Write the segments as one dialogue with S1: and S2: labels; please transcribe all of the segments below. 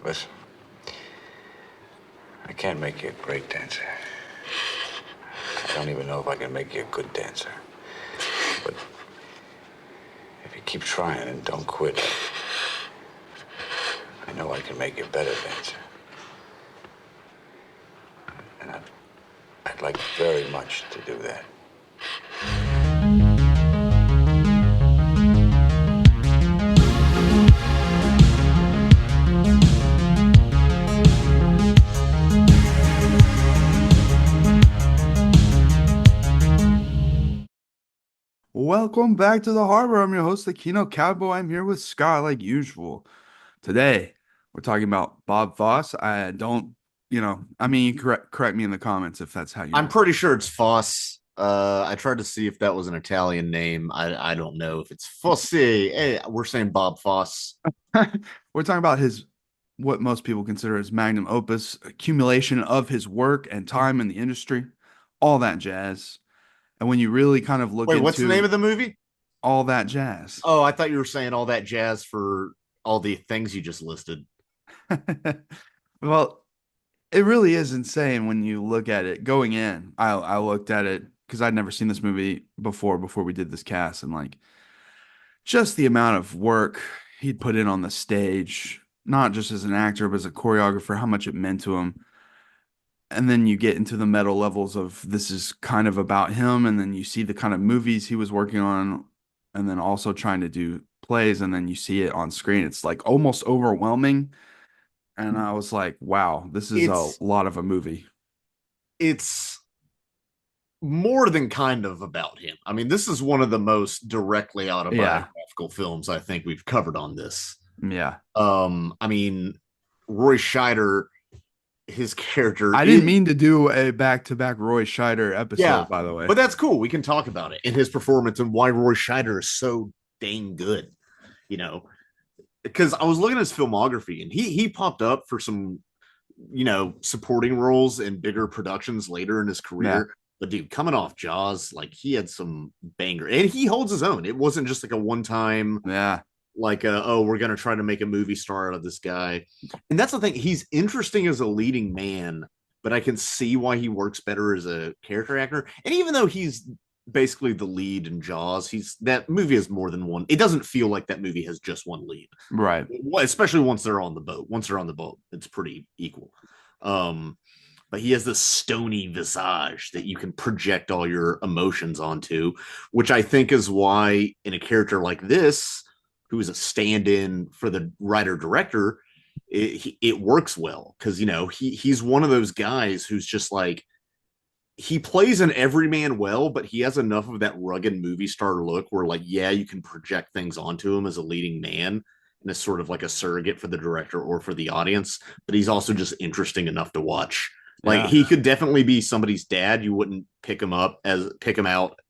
S1: Listen, I can't make you a great dancer. I don't even know if I can make you a good dancer. But if you keep trying and don't quit, I know I can make you a better dancer. And I'd like very much to do that.
S2: Welcome back to the Harbor. I'm your host, the Kino Cowboy. I'm here with Scott, like usual. Today, we're talking about Bob Fosse. Correct me in the comments if that's how you
S3: I'm
S2: know.
S3: pretty sure it's Foss. I tried to see if that was an Italian name. I don't know if it's Fosse. Hey, we're saying Bob Foss.
S2: We're talking about what most people consider his magnum opus, accumulation of his work and time in the industry, all that jazz. And when you really kind of look
S3: Wait, what's the name
S2: into
S3: of the movie?
S2: all that jazz,
S3: Oh, I thought you were saying all that jazz for all the things you just listed.
S2: well, it really is insane when you look at it. Going in, I looked at it because I'd never seen this movie before we did this cast, and like just the amount of work he'd put in on the stage, not just as an actor, but as a choreographer, how much it meant to him. And then you get into the meta levels of this is kind of about him, and then you see the kind of movies he was working on, and then also trying to do plays, and then you see it on screen. It's like almost overwhelming. And I was like, wow, this is a
S3: It's
S2: lot of a movie.
S3: it's more than kind of about him. I mean, this is one of the most directly
S2: Yeah.
S3: autobiographical films I think we've covered on this.
S2: Yeah.
S3: I mean, Roy Scheider, his character
S2: I didn't
S3: is
S2: mean to do a back-to-back Roy Scheider
S3: yeah,
S2: episode, by the way.
S3: but that's cool. We can talk about it and his performance and why Roy Scheider is so dang good. You know, because I was looking at his filmography and he popped up for some supporting roles in bigger productions later in his
S2: Yeah.
S3: career. But dude, coming off Jaws, like he had some banger and he holds his own. It wasn't just like a one time
S2: Yeah.
S3: like oh we're gonna try to make a movie star out of this guy. And that's the thing. He's interesting as a leading man, but I can see why he works better as a character actor. And even though he's basically the lead in Jaws, he's that movie has more than one. It doesn't feel like that movie has just one lead,
S2: Right.
S3: especially once they're on the boat. Once they're on the boat, it's pretty equal. Um, but he has this stony visage that you can project all your emotions onto, which I think is why in a character like this, who is a stand-in for the writer director, it works well because he's one of those guys who's just like he plays an everyman well, but he has enough of that rugged movie star look where, like, yeah, you can project things onto him as a leading man and as sort of like a surrogate for the director or for the audience. But he's also just interesting enough to watch. Like,
S2: Yeah.
S3: he could definitely be somebody's dad. You wouldn't pick him out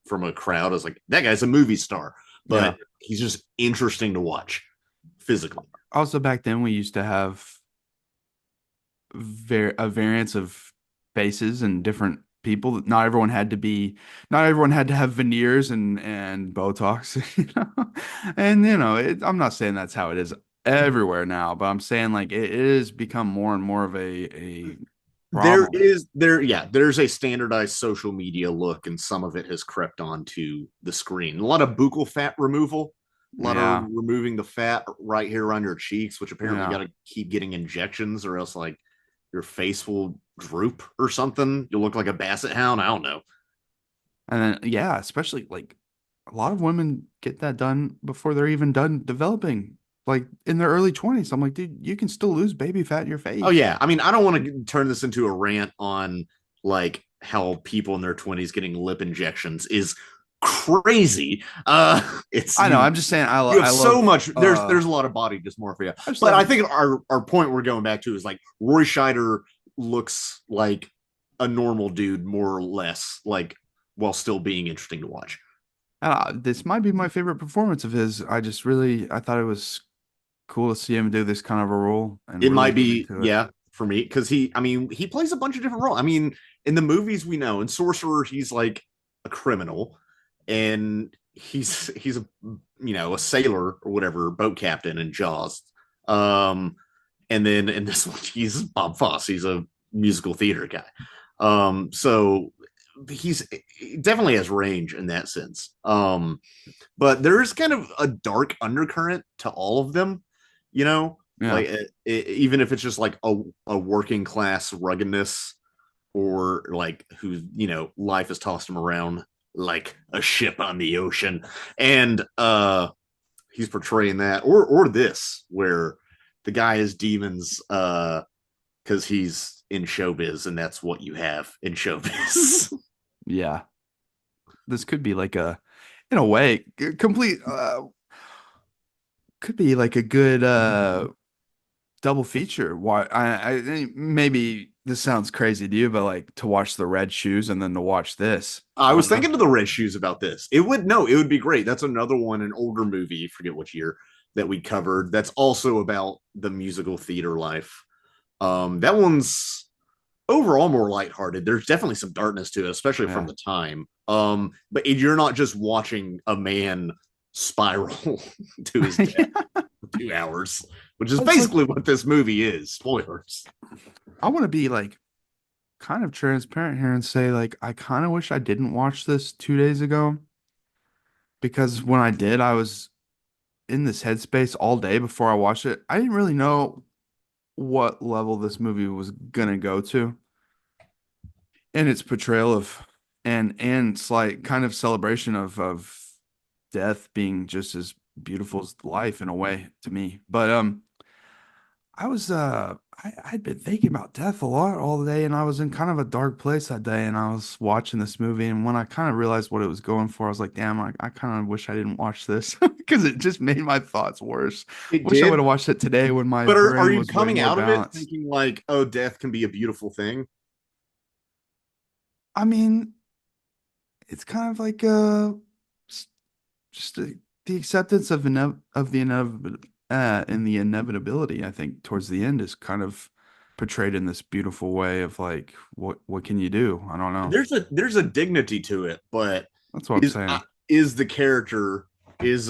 S3: from a crowd as like that guy's a movie star,
S2: Yeah.
S3: but he's just interesting to watch physically.
S2: Also, back then we used to have a variance of faces and different people. Not everyone had to have veneers and Botox, And I'm not saying that's how it is everywhere now, but I'm saying like it is become more and more of a problem.
S3: There's a standardized social media look, and some of it has crept onto the screen. A lot of buccal fat removal, a lot of
S2: Yeah.
S3: removing the fat right here around your cheeks, which apparently got
S2: Yeah.
S3: to keep getting injections, or else like your face will droop or something. You'll look like a basset hound. I don't know.
S2: And then, yeah, especially like a lot of women get that done before they're even done developing, like in their early 20s. I'm like, dude, you can still lose baby fat in your
S3: Oh
S2: face.
S3: yeah, I mean, I don't want to turn this into a rant on like how people in their 20s getting lip injections is crazy. It's
S2: I know. I'm just saying,
S3: you have
S2: I
S3: so
S2: love,
S3: much. There's a lot of body dysmorphia,
S2: I just
S3: but I
S2: love,
S3: think our point we're going back to is like Roy Scheider looks like a normal dude, more or less, like while still being interesting to watch.
S2: this might be my favorite performance of his. I thought it was cool to see him do this kind of a role and
S3: It
S2: really
S3: might
S2: get
S3: be,
S2: into it.
S3: yeah, for me because I mean, he plays a bunch of different roles. I mean, in the movies we know, in Sorcerer, he's like a criminal, and he's a a sailor or whatever, boat captain in Jaws. Um, And then in this one, he's Bob Fosse. He's a musical theater guy. So he's he definitely has range in that sense. But there is kind of a dark undercurrent to all of them, you know,
S2: Yeah.
S3: like even if it's just like a working class ruggedness, or like who, you know, life has tossed him around like a ship on the ocean. And he's portraying that, or this, where the guy is demons because he's in showbiz and that's what you have in showbiz.
S2: Yeah. This could be like in a way, complete, could be like a good double feature. Why I maybe this sounds crazy to you, but like to watch the Red Shoes and then to watch this.
S3: I
S2: I
S3: was
S2: don't know.
S3: thinking to the Red Shoes about this. It would be great. That's another one, an older movie, forget which year, that we covered. That's also about the musical theater life. That one's overall more lighthearted. There's definitely some darkness to it, especially from
S2: Yeah.
S3: the time. But you're not just watching a man spiral to his death for 2 hours, which is
S2: It's like,
S3: basically what this movie is. Spoilers.
S2: I want to be like kind of transparent here and say like I kind of wish I didn't watch this 2 days ago because when I did, I was in this headspace all day before I watched it. I didn't really know what level this movie was gonna go to and its portrayal of and slight kind of celebration of death being just as beautiful as life in a way to me. But I was I'd been thinking about death a lot all day and I was in kind of a dark place that day and I was watching this movie and when I kind of realized what it was going for, I was like, damn, I kind of wish I didn't watch this because it just made my thoughts worse.
S3: It
S2: Wish I would
S3: did.
S2: have watched it today when my
S3: But are
S2: brain
S3: you
S2: was way
S3: coming
S2: more
S3: out of it
S2: balanced.
S3: thinking like, oh, death can be a beautiful thing?
S2: I mean, it's kind of like s- just the acceptance of the inevitable and the inevitability. I think towards the end is kind of portrayed in this beautiful way of like what can you do? I don't know.
S3: There's a dignity to it, but
S2: That's what I'm
S3: is
S2: saying.
S3: is the character, is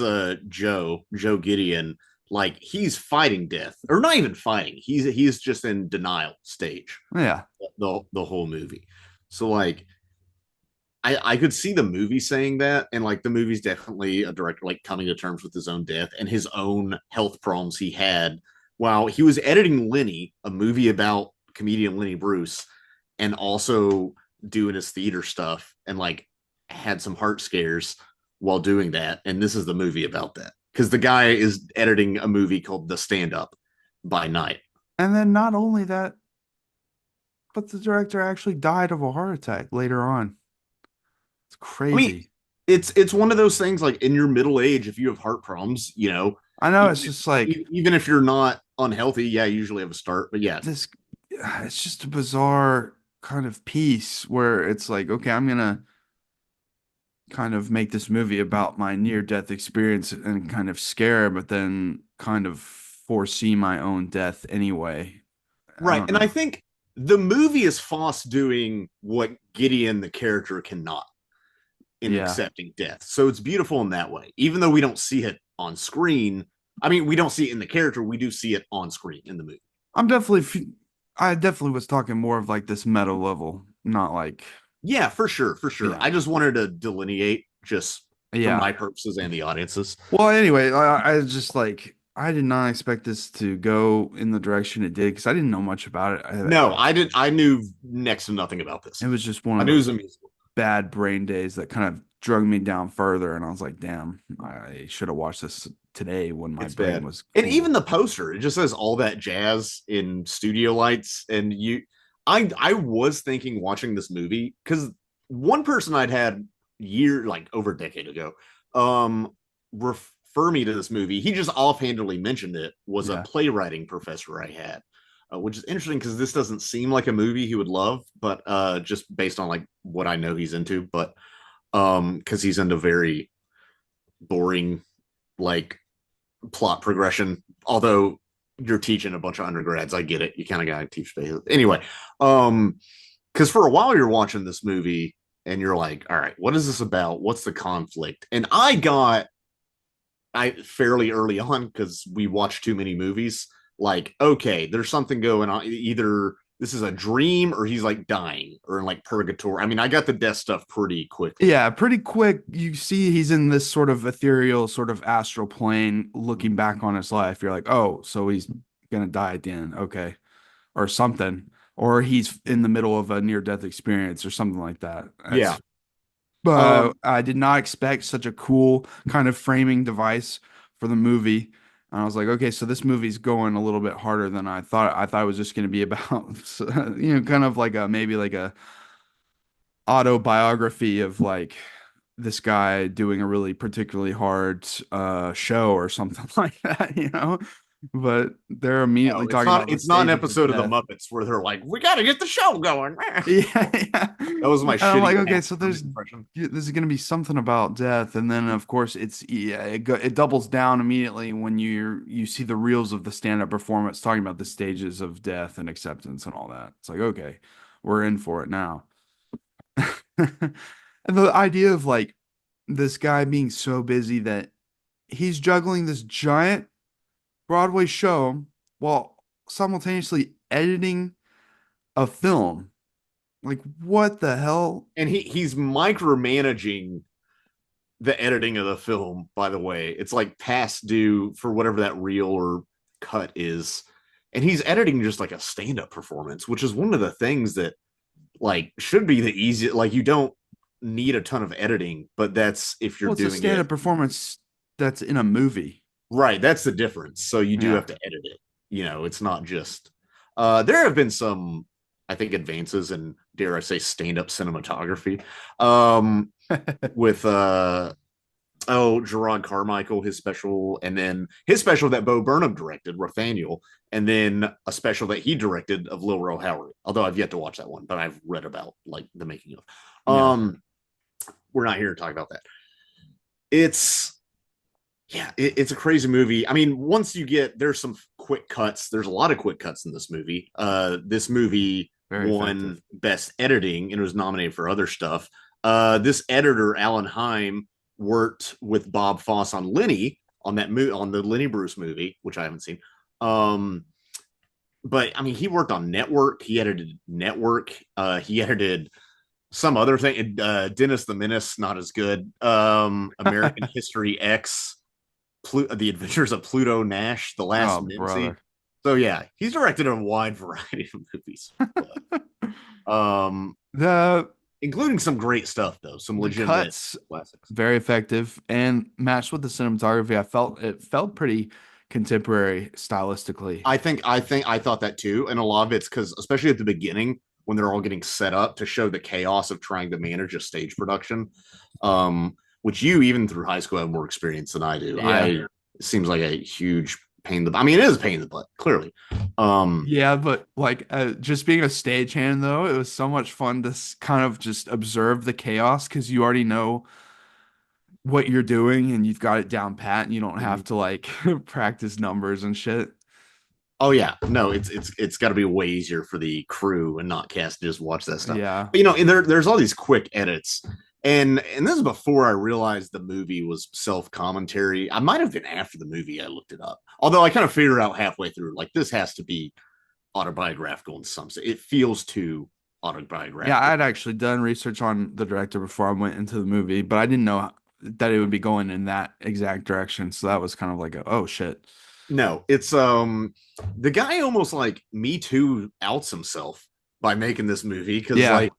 S3: Joe Gideon, like he's fighting death, or not even fighting, he's just in denial stage
S2: Yeah.
S3: the whole movie. So like I could see the movie saying that, and like the movie's definitely a director like coming to terms with his own death and his own health problems he had while he was editing Lenny, a movie about comedian Lenny Bruce, and also doing his theater stuff, and like had some heart scares while doing that. And this is the movie about that, because the guy is editing a movie called The Stand Up by night.
S2: And then not only that, but the director actually died of a heart attack later on. It's
S3: I mean,
S2: crazy.
S3: it's one of those things, like in your middle age, if you have heart problems, you know,
S2: I know
S3: even
S2: it's just like
S3: even if you're not unhealthy, yeah, you usually have a start. But yeah,
S2: this it's just a bizarre kind of piece where it's like, okay, I'm gonna kind of make this movie about my near death experience and kind of scare, but then kind of foresee my own death anyway. I
S3: right.
S2: don't
S3: And I
S2: know.
S3: think the movie is Foss doing what Gideon, the character, cannot, in
S2: Yeah.
S3: accepting death. So it's beautiful in that way, even though we don't see it on screen. I mean, we don't see it in the character, we do see it on screen in the movie.
S2: I'm I definitely was talking more of like this meta level, not like,
S3: Yeah, for sure, for sure.
S2: yeah.
S3: I just wanted to delineate, just for
S2: Yeah.
S3: my purposes and the audiences.
S2: Well, anyway, I just like I did not expect this to go in the direction it did because I didn't know much about it.
S3: No, I didn't. I knew next to nothing about this.
S2: It was just one
S3: I
S2: of
S3: knew it was
S2: those
S3: a musical.
S2: bad brain days that kind of drug me down further, and I was like, "Damn, I should have watched this today when my
S3: It's
S2: brain
S3: bad.
S2: was
S3: And
S2: cool."
S3: even the poster, it just says all that jazz in studio lights. And I was thinking watching this movie, because one person I'd had like over a decade ago, refer me to this movie. He just offhandedly mentioned it, was a
S2: Yeah,
S3: playwriting professor I had. Which is interesting because this doesn't seem like a movie he would love, but just based on like what I know he's into, but because he's into very boring, like, plot progression. Although you're teaching a bunch of undergrads, I get it. You kind of got to teach space. Anyway, because for a while you're watching this movie and you're like, all right, what is this about? What's the conflict? And I fairly early on, because we watched too many movies, like, okay, there's something going on. Either this is a dream or he's like dying or in like purgatory. I mean, I got the death stuff pretty quickly.
S2: Yeah, pretty quick. You see he's in this sort of ethereal, sort of astral plane looking back on his life. You're like, oh, so he's gonna die at the end. Okay. Or something. Or he's in the middle of a near-death experience or something like that.
S3: Yeah.
S2: That's but
S3: Um,
S2: I did not expect such a cool kind of framing device for the movie. And I was like, okay, so this movie's going a little bit harder than I thought. I thought it was just going to be about, kind of like a maybe like a autobiography of like this guy doing a really particularly hard show or something like that. But they're
S3: no,
S2: immediately talking about the
S3: it's not an
S2: stages of
S3: episode of the
S2: death.
S3: Muppets where they're like, we got to get the show going.
S2: Yeah, yeah.
S3: That was my
S2: And I'm like,
S3: shitty
S2: okay,
S3: Matt
S2: so
S3: impression.
S2: there's going to be something about death, and then of course it doubles down immediately when you see the reels of the stand-up performance talking about the stages of death and acceptance and all that. It's like, okay, we're in for it now. And the idea of like this guy being so busy that he's juggling this giant Broadway show while simultaneously editing a film. Like, what the hell?
S3: And he's micromanaging the editing of the film, by the way. It's like past due for whatever that reel or cut is. And he's editing just like a stand-up performance, which is one of the things that like should be the easiest. Like you don't need a ton of editing, but that's if you're
S2: Well, it's a
S3: doing it
S2: stand-up performance that's in a movie.
S3: right. That's the difference. So you do
S2: Yeah.
S3: have to edit it. It's not just there have been some, I think, advances in, dare I say, stand-up cinematography. With Gerard Carmichael, his special, and then his special that Bo Burnham directed, Rathaniel, and then a special that he directed of Lil Rel Howery. Although I've yet to watch that one, but I've read about like the making of.
S2: Yeah.
S3: We're not here to talk about that. It's it's a crazy movie. I mean, once you get there's some quick cuts. There's a lot of quick cuts in this movie. This movie
S2: Very
S3: won
S2: effective.
S3: Best Editing and was nominated for other stuff. This editor, Alan Heim, worked with Bob Fosse on Lenny on that movie, on the Lenny Bruce movie, which I haven't seen. But I mean, he worked on Network. He edited Network. He edited some other thing. Dennis the Menace, not as good. American History X, The Adventures of Pluto Nash, The Last
S2: Oh,
S3: Mincy.
S2: brother.
S3: So yeah, he's directed a wide variety of movies.
S2: The
S3: Including some great stuff though, some
S2: the
S3: legitimate
S2: cuts
S3: classics.
S2: very effective and matched with the cinematography. It felt pretty contemporary stylistically.
S3: I thought that too, and a lot of it's because, especially at the beginning, when they're all getting set up to show the chaos of trying to manage a stage production, which you even through high school have more experience than I do.
S2: Yeah.
S3: It seems like a huge pain in the. I mean, it is a pain in the butt, clearly.
S2: Yeah, but like just being a stagehand though, it was so much fun to kind of just observe the chaos because you already know what you're doing and you've got it down pat and you don't have to like practice numbers and shit.
S3: Oh yeah, no, it's got to be way easier for the crew and not cast to just watch that stuff.
S2: Yeah.
S3: But and there's all these quick edits, and this is before I realized the movie was self commentary. I might have been after the movie I looked it up, although I kind of figured out halfway through like this has to be autobiographical in some sense. It feels too
S2: Yeah, I
S3: autobiographical.
S2: had actually done research on the director before I went into the movie, but I didn't know that it would be going in that exact direction. So that was kind of like oh shit.
S3: No, it's the guy almost like Me Too outs himself by making this movie because
S2: Yeah.
S3: like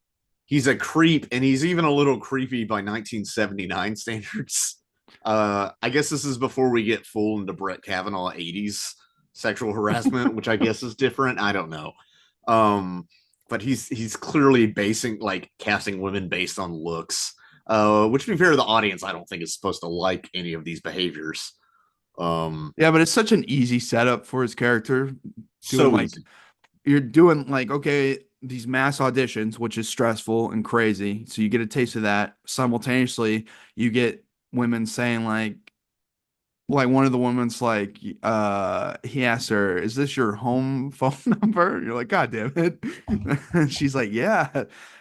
S3: he's a creep and he's even a little creepy by 1979 standards. I guess this is before we get full into Brett Kavanaugh 80s sexual harassment, which I guess is different. I don't know. But he's clearly basing like casting women based on looks. Which to be fair to the audience, I don't think is supposed to like any of these behaviors.
S2: Yeah, but it's such an easy setup for his character doing
S3: So
S2: like
S3: easy.
S2: you're doing like okay these mass auditions which is stressful and crazy so you get a taste of that simultaneously you get women saying like one of the women's like he asked her is this your home phone number and you're like god damn it and she's like yeah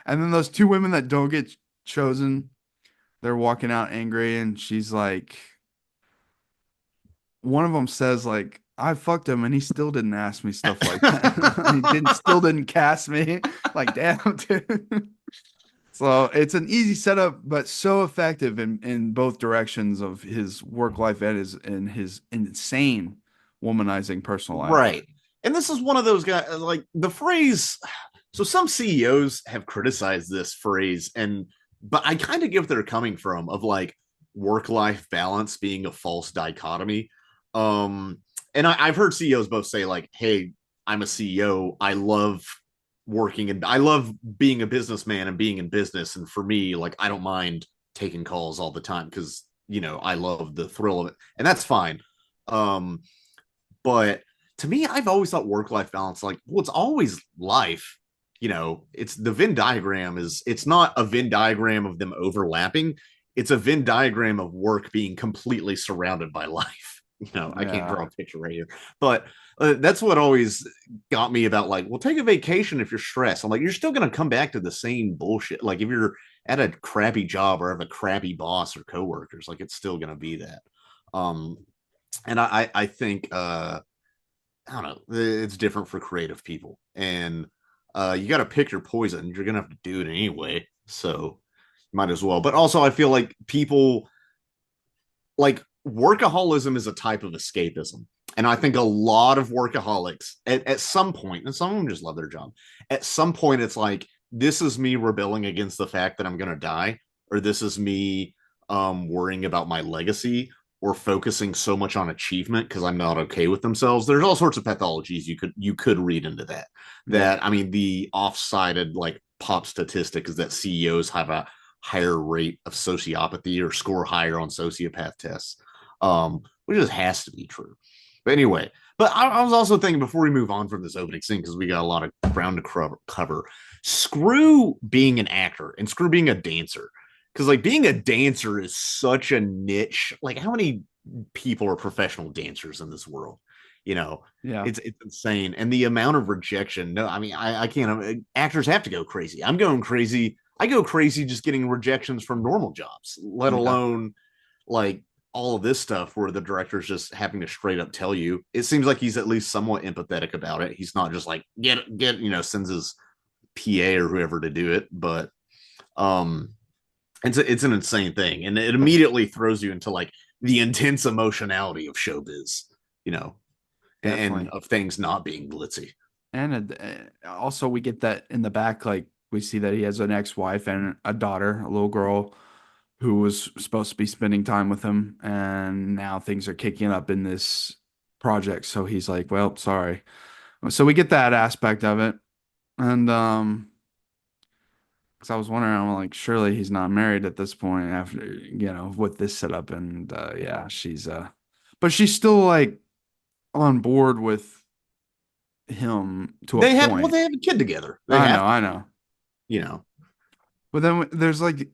S2: and then those two women that don't get chosen they're walking out angry and she's like one of them says like I fucked him and he still didn't ask me stuff like that. Still didn't cast me. Like, damn, dude. So it's an easy setup, but so effective in both directions of his work life and his insane womanizing personal life.
S3: Right. And this is one of those guys, like the phrase. So some CEOs have criticized this phrase, but I kind of get where they're coming from of like work-life balance being a false dichotomy. And I've heard CEOs both say like, "Hey, I'm a CEO. I love working and I love being a businessman and being in business. And for me, like, I don't mind taking calls all the time because I love the thrill of it, and that's fine." But to me, I've always thought work-life balance, like, well, it's always life. It's the Venn diagram it's not a Venn diagram of them overlapping. It's a Venn diagram of work being completely surrounded by life. I can't draw a picture right here, but that's what always got me about like, well, take a vacation if you're stressed. I'm like, you're still going to come back to the same bullshit. Like if you're at a crappy job or have a crappy boss or coworkers, like it's still going to be that. And I think, I don't know, it's different for creative people, and you got to pick your poison. You're going to have to do it anyway. So might as well. But also I feel like people like workaholism is a type of escapism. And I think a lot of workaholics at some point, and some of them just love their job, at some point it's like, this is me rebelling against the fact that I'm going to die, or this is me worrying about my legacy, or focusing so much on achievement because I'm not okay with themselves. There's all sorts of pathologies you could read into that. That, I mean, the off-sided like pop statistic is that CEOs have a higher rate of sociopathy or score higher on sociopath tests, which just has to be true. But anyway, I was also thinking before we move on from this opening scene, because we got a lot of ground to cover, screw being an actor and screw being a dancer. Because like being a dancer is such a niche. Like how many people are professional dancers in this world?
S2: Yeah.
S3: It's insane. And the amount of rejection. No, I mean, I can't. Actors have to go crazy. I'm going crazy. I go crazy just getting rejections from normal jobs, let alone like all of this stuff where the director's just having to straight up tell you. It seems like he's at least somewhat empathetic about it. He's not just like get sends his PA or whoever to do it, but it's an insane thing, and it immediately throws you into like the intense emotionality of showbiz, and of things not being glitzy.
S2: And also we get that in the back, like we see that he has an ex-wife and a daughter, a little girl who was supposed to be spending time with him, and now things are kicking up in this project. So he's like, well, sorry. So we get that aspect of it. And because I was wondering, I'm like, surely he's not married at this point after, with this setup. And yeah, but she's still like on board with him to a point.
S3: They have a kid together.
S2: I know. But then there's like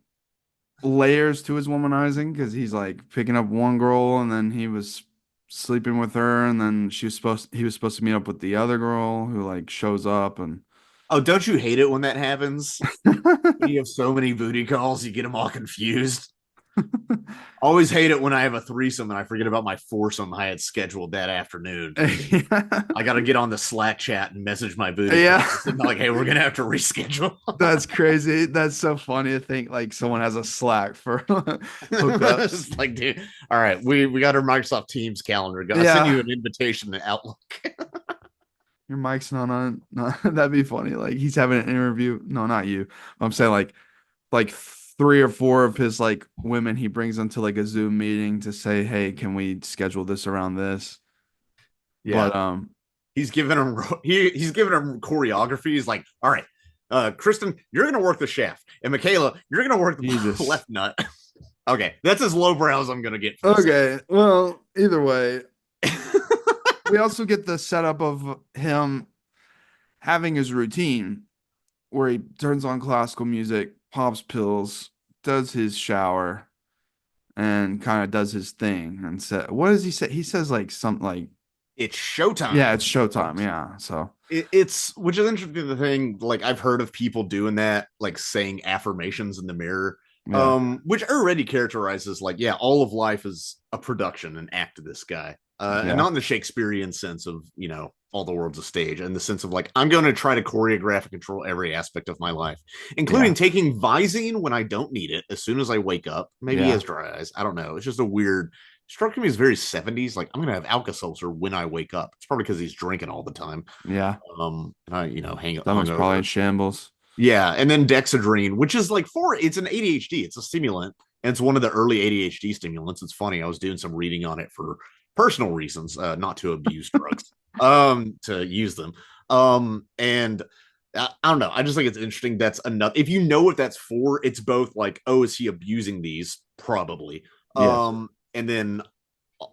S2: layers to his womanizing, because he's like picking up one girl and then he was sleeping with her, and then he was supposed to meet up with the other girl who like shows up. And
S3: oh, don't you hate it when that happens? You have so many booty calls, you get them all confused. Always hate it when I have a threesome and I forget about my foursome I had scheduled that afternoon. I got to get on the Slack chat and message my booty.
S2: Yeah.
S3: Like, hey, we're going to have to reschedule.
S2: That's crazy. That's so funny to think like someone has a Slack for hookups.
S3: It's like, dude, all right, we got our Microsoft Teams calendar. I'll send you an invitation to Outlook.
S2: Your mic's not on. No, that'd be funny. Like he's having an interview. No, not you. I'm saying like 3 or 4 of his like women he brings into like a Zoom meeting to say, hey, can we schedule this around this?
S3: Yeah.
S2: But
S3: he's giving him choreography. He's like, all right, Kristen, you're gonna work the shaft, and Michaela, you're gonna work the left nut. Okay, that's as lowbrow as I'm gonna get.
S2: Okay, well, either way, we also get the setup of him having his routine where he turns on classical music, pops pills, does his shower, and kind of does his thing. And what does he say? He says like something like,
S3: it's showtime.
S2: Yeah, it's showtime. Yeah. So
S3: it's which is interesting. The thing, like I've heard of people doing that, like saying affirmations in the mirror, which already characterizes like, yeah, all of life is a production, an act of this guy. And not in the Shakespearean sense of, all the world's a stage, in the sense of like, I'm going to try to choreograph and control every aspect of my life, including taking Visine when I don't need it. As soon as I wake up, maybe he has dry eyes. I don't know. It's just a weird, struck me as very 70s. Like, I'm going to have Alka-Seltzer when I wake up. It's probably because he's drinking all the time.
S2: Yeah.
S3: And I,
S2: Stomach's probably in shambles.
S3: Yeah. And then Dexedrine, which is like it's an ADHD. It's a stimulant. And it's one of the early ADHD stimulants. It's funny. I was doing some reading on it for personal reasons, not to abuse drugs, to use them. And I don't know. I just think it's interesting. That's enough. If you know what that's for, it's both like, oh, is he abusing these? Probably.
S2: Yes.
S3: And then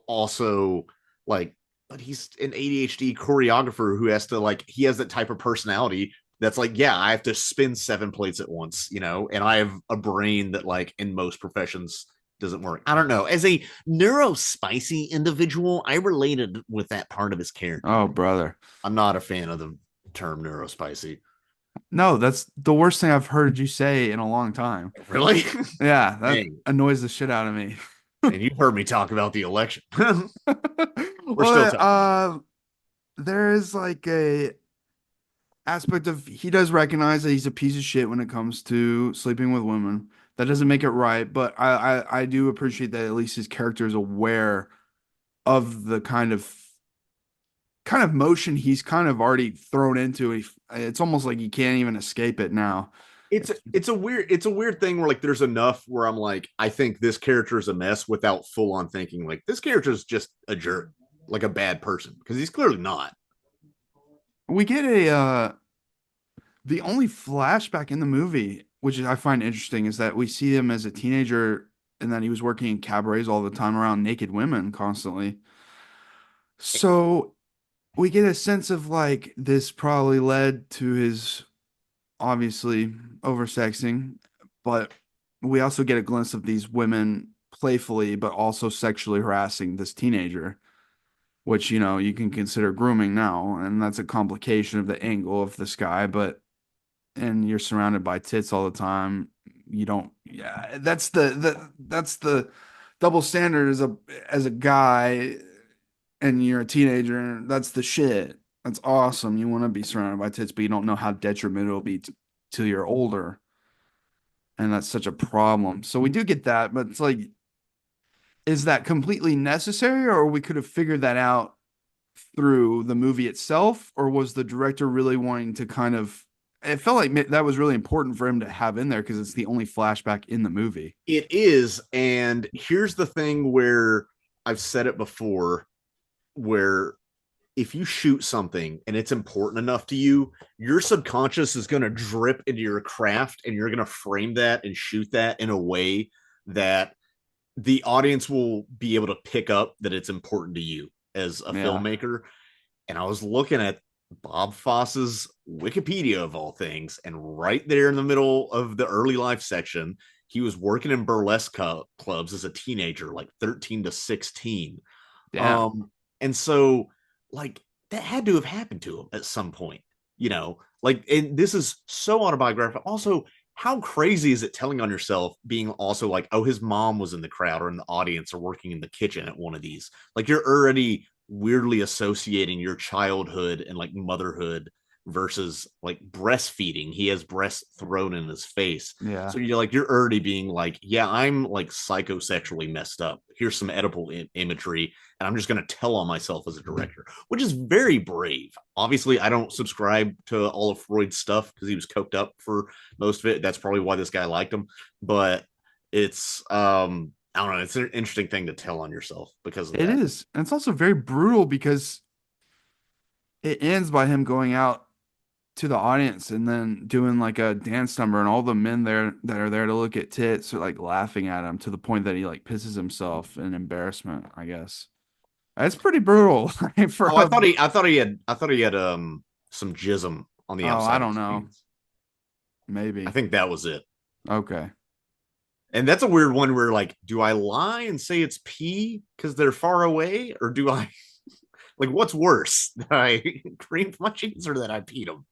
S3: also like, but he's an ADHD choreographer who has to like, he has that type of personality that's like, yeah, I have to spin 7 plates at once, and I have a brain that like in most professions doesn't work. I don't know. As a neurospicy individual, I related with that part of his character.
S2: Oh, brother.
S3: I'm not a fan of the term neurospicy.
S2: No, that's the worst thing I've heard you say in a long time.
S3: Really?
S2: Yeah, that annoys the shit out of me.
S3: And you've heard me talk about the election.
S2: We're still talking. There is like a aspect of, he does recognize that he's a piece of shit when it comes to sleeping with women. That doesn't make it right, but I do appreciate that at least his character is aware of the kind of motion he's kind of already thrown into. It's almost like he can't even escape it now.
S3: It's a weird thing where like there's enough where I'm like, I think this character is a mess without full on thinking like this character is just a jerk, like a bad person, because he's clearly not.
S2: We get the only flashback in the movie, which I find interesting, is that we see him as a teenager and that he was working in cabarets all the time around naked women constantly. So we get a sense of like this probably led to his obviously oversexing, but we also get a glimpse of these women playfully but also sexually harassing this teenager, which you can consider grooming now, and that's a complication of the angle of this guy. But and you're surrounded by tits all the time, you don't. Yeah, that's the double standard as a guy, and you're a teenager. That's the shit. That's awesome. You want to be surrounded by tits, but you don't know how detrimental it'll be till you're older. And that's such a problem. So we do get that, but it's like, is that completely necessary, or we could have figured that out through the movie itself? Or was the director really wanting to kind of, it felt like that was really important for him to have in there because it's the only flashback in the movie.
S3: It is. And here's the thing where I've said it before, where if you shoot something and it's important enough to you, your subconscious is going to drip into your craft, and you're going to frame that and shoot that in a way that the audience will be able to pick up that it's important to you as a filmmaker. And I was looking at Bob Fosse's Wikipedia of all things, and right there in the middle of the early life section, he was working in burlesque clubs as a teenager, like 13 to 16. And so like that had to have happened to him at some point, like, and this is so autobiographical. Also, how crazy is it telling on yourself being also like, oh, his mom was in the crowd or in the audience or working in the kitchen at one of these? Like, you're already weirdly associating your childhood and like motherhood versus like breastfeeding. He has breasts thrown in his face.
S2: Yeah.
S3: So you're already being like, yeah, I'm like psychosexually messed up. Here's some edible imagery, and I'm just going to tell on myself as a director, which is very brave. Obviously, I don't subscribe to all of Freud's stuff because he was coked up for most of it. That's probably why this guy liked him. But it's, I don't know. It's an interesting thing to tell on yourself because of
S2: it is. And it's also very brutal because it ends by him going out to the audience and then doing like a dance number, and all the men there that are there to look at tits are like laughing at him to the point that he like pisses himself in embarrassment, I guess. It's pretty brutal.
S3: I thought he had some jism on the outside.
S2: I don't know. Maybe.
S3: I think that was it.
S2: Okay.
S3: And that's a weird one where like, do I lie and say it's pee because they're far away, or do I like, what's worse, that I creamed my cheese or that I peed them?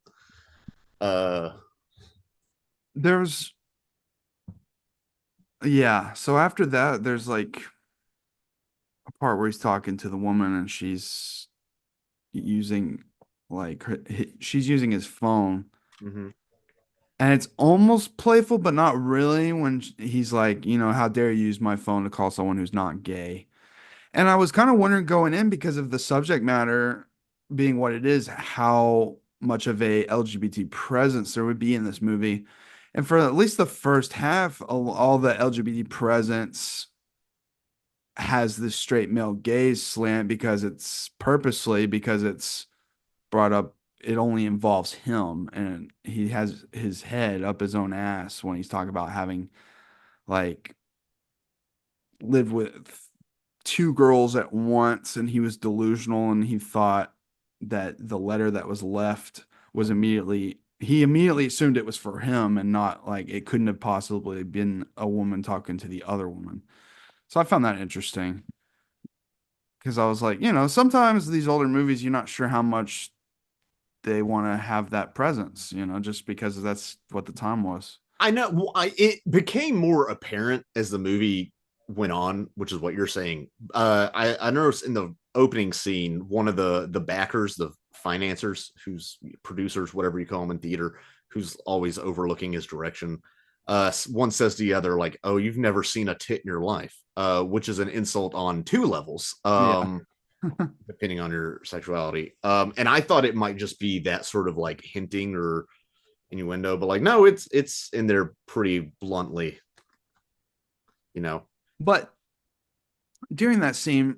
S2: There's so after that there's like a part where he's talking to the woman and she's using like she's using his phone,
S3: Hmm.
S2: and it's almost playful but not really when he's like, how dare you use my phone to call someone who's not gay. And I was kind of wondering going in, because of the subject matter being what it is, how much of a LGBT presence there would be in this movie. And for at least the first half, all the LGBT presence has this straight male gaze slant, because it's purposely, because it's brought up, it only involves him, and he has his head up his own ass when he's talking about having like lived with two girls at once, and he was delusional, and he thought that the letter that was left was he immediately assumed it was for him, and not like it couldn't have possibly been a woman talking to the other woman. So I found that interesting, because I was like, sometimes these older movies, you're not sure how much they want to have that presence, just because that's what the time was.
S3: I know. Well, it became more apparent as the movie went on, which is what you're saying. I noticed in the opening scene, one of the backers, the financiers, who's producers, whatever you call them in theater, who's always overlooking his direction. One says to the other, like, "Oh, you've never seen a tit in your life," which is an insult on two levels.
S2: Yeah.
S3: Depending on your sexuality. And I thought it might just be that sort of like hinting or innuendo, but like no, it's in there pretty bluntly, you know.
S2: But during that scene,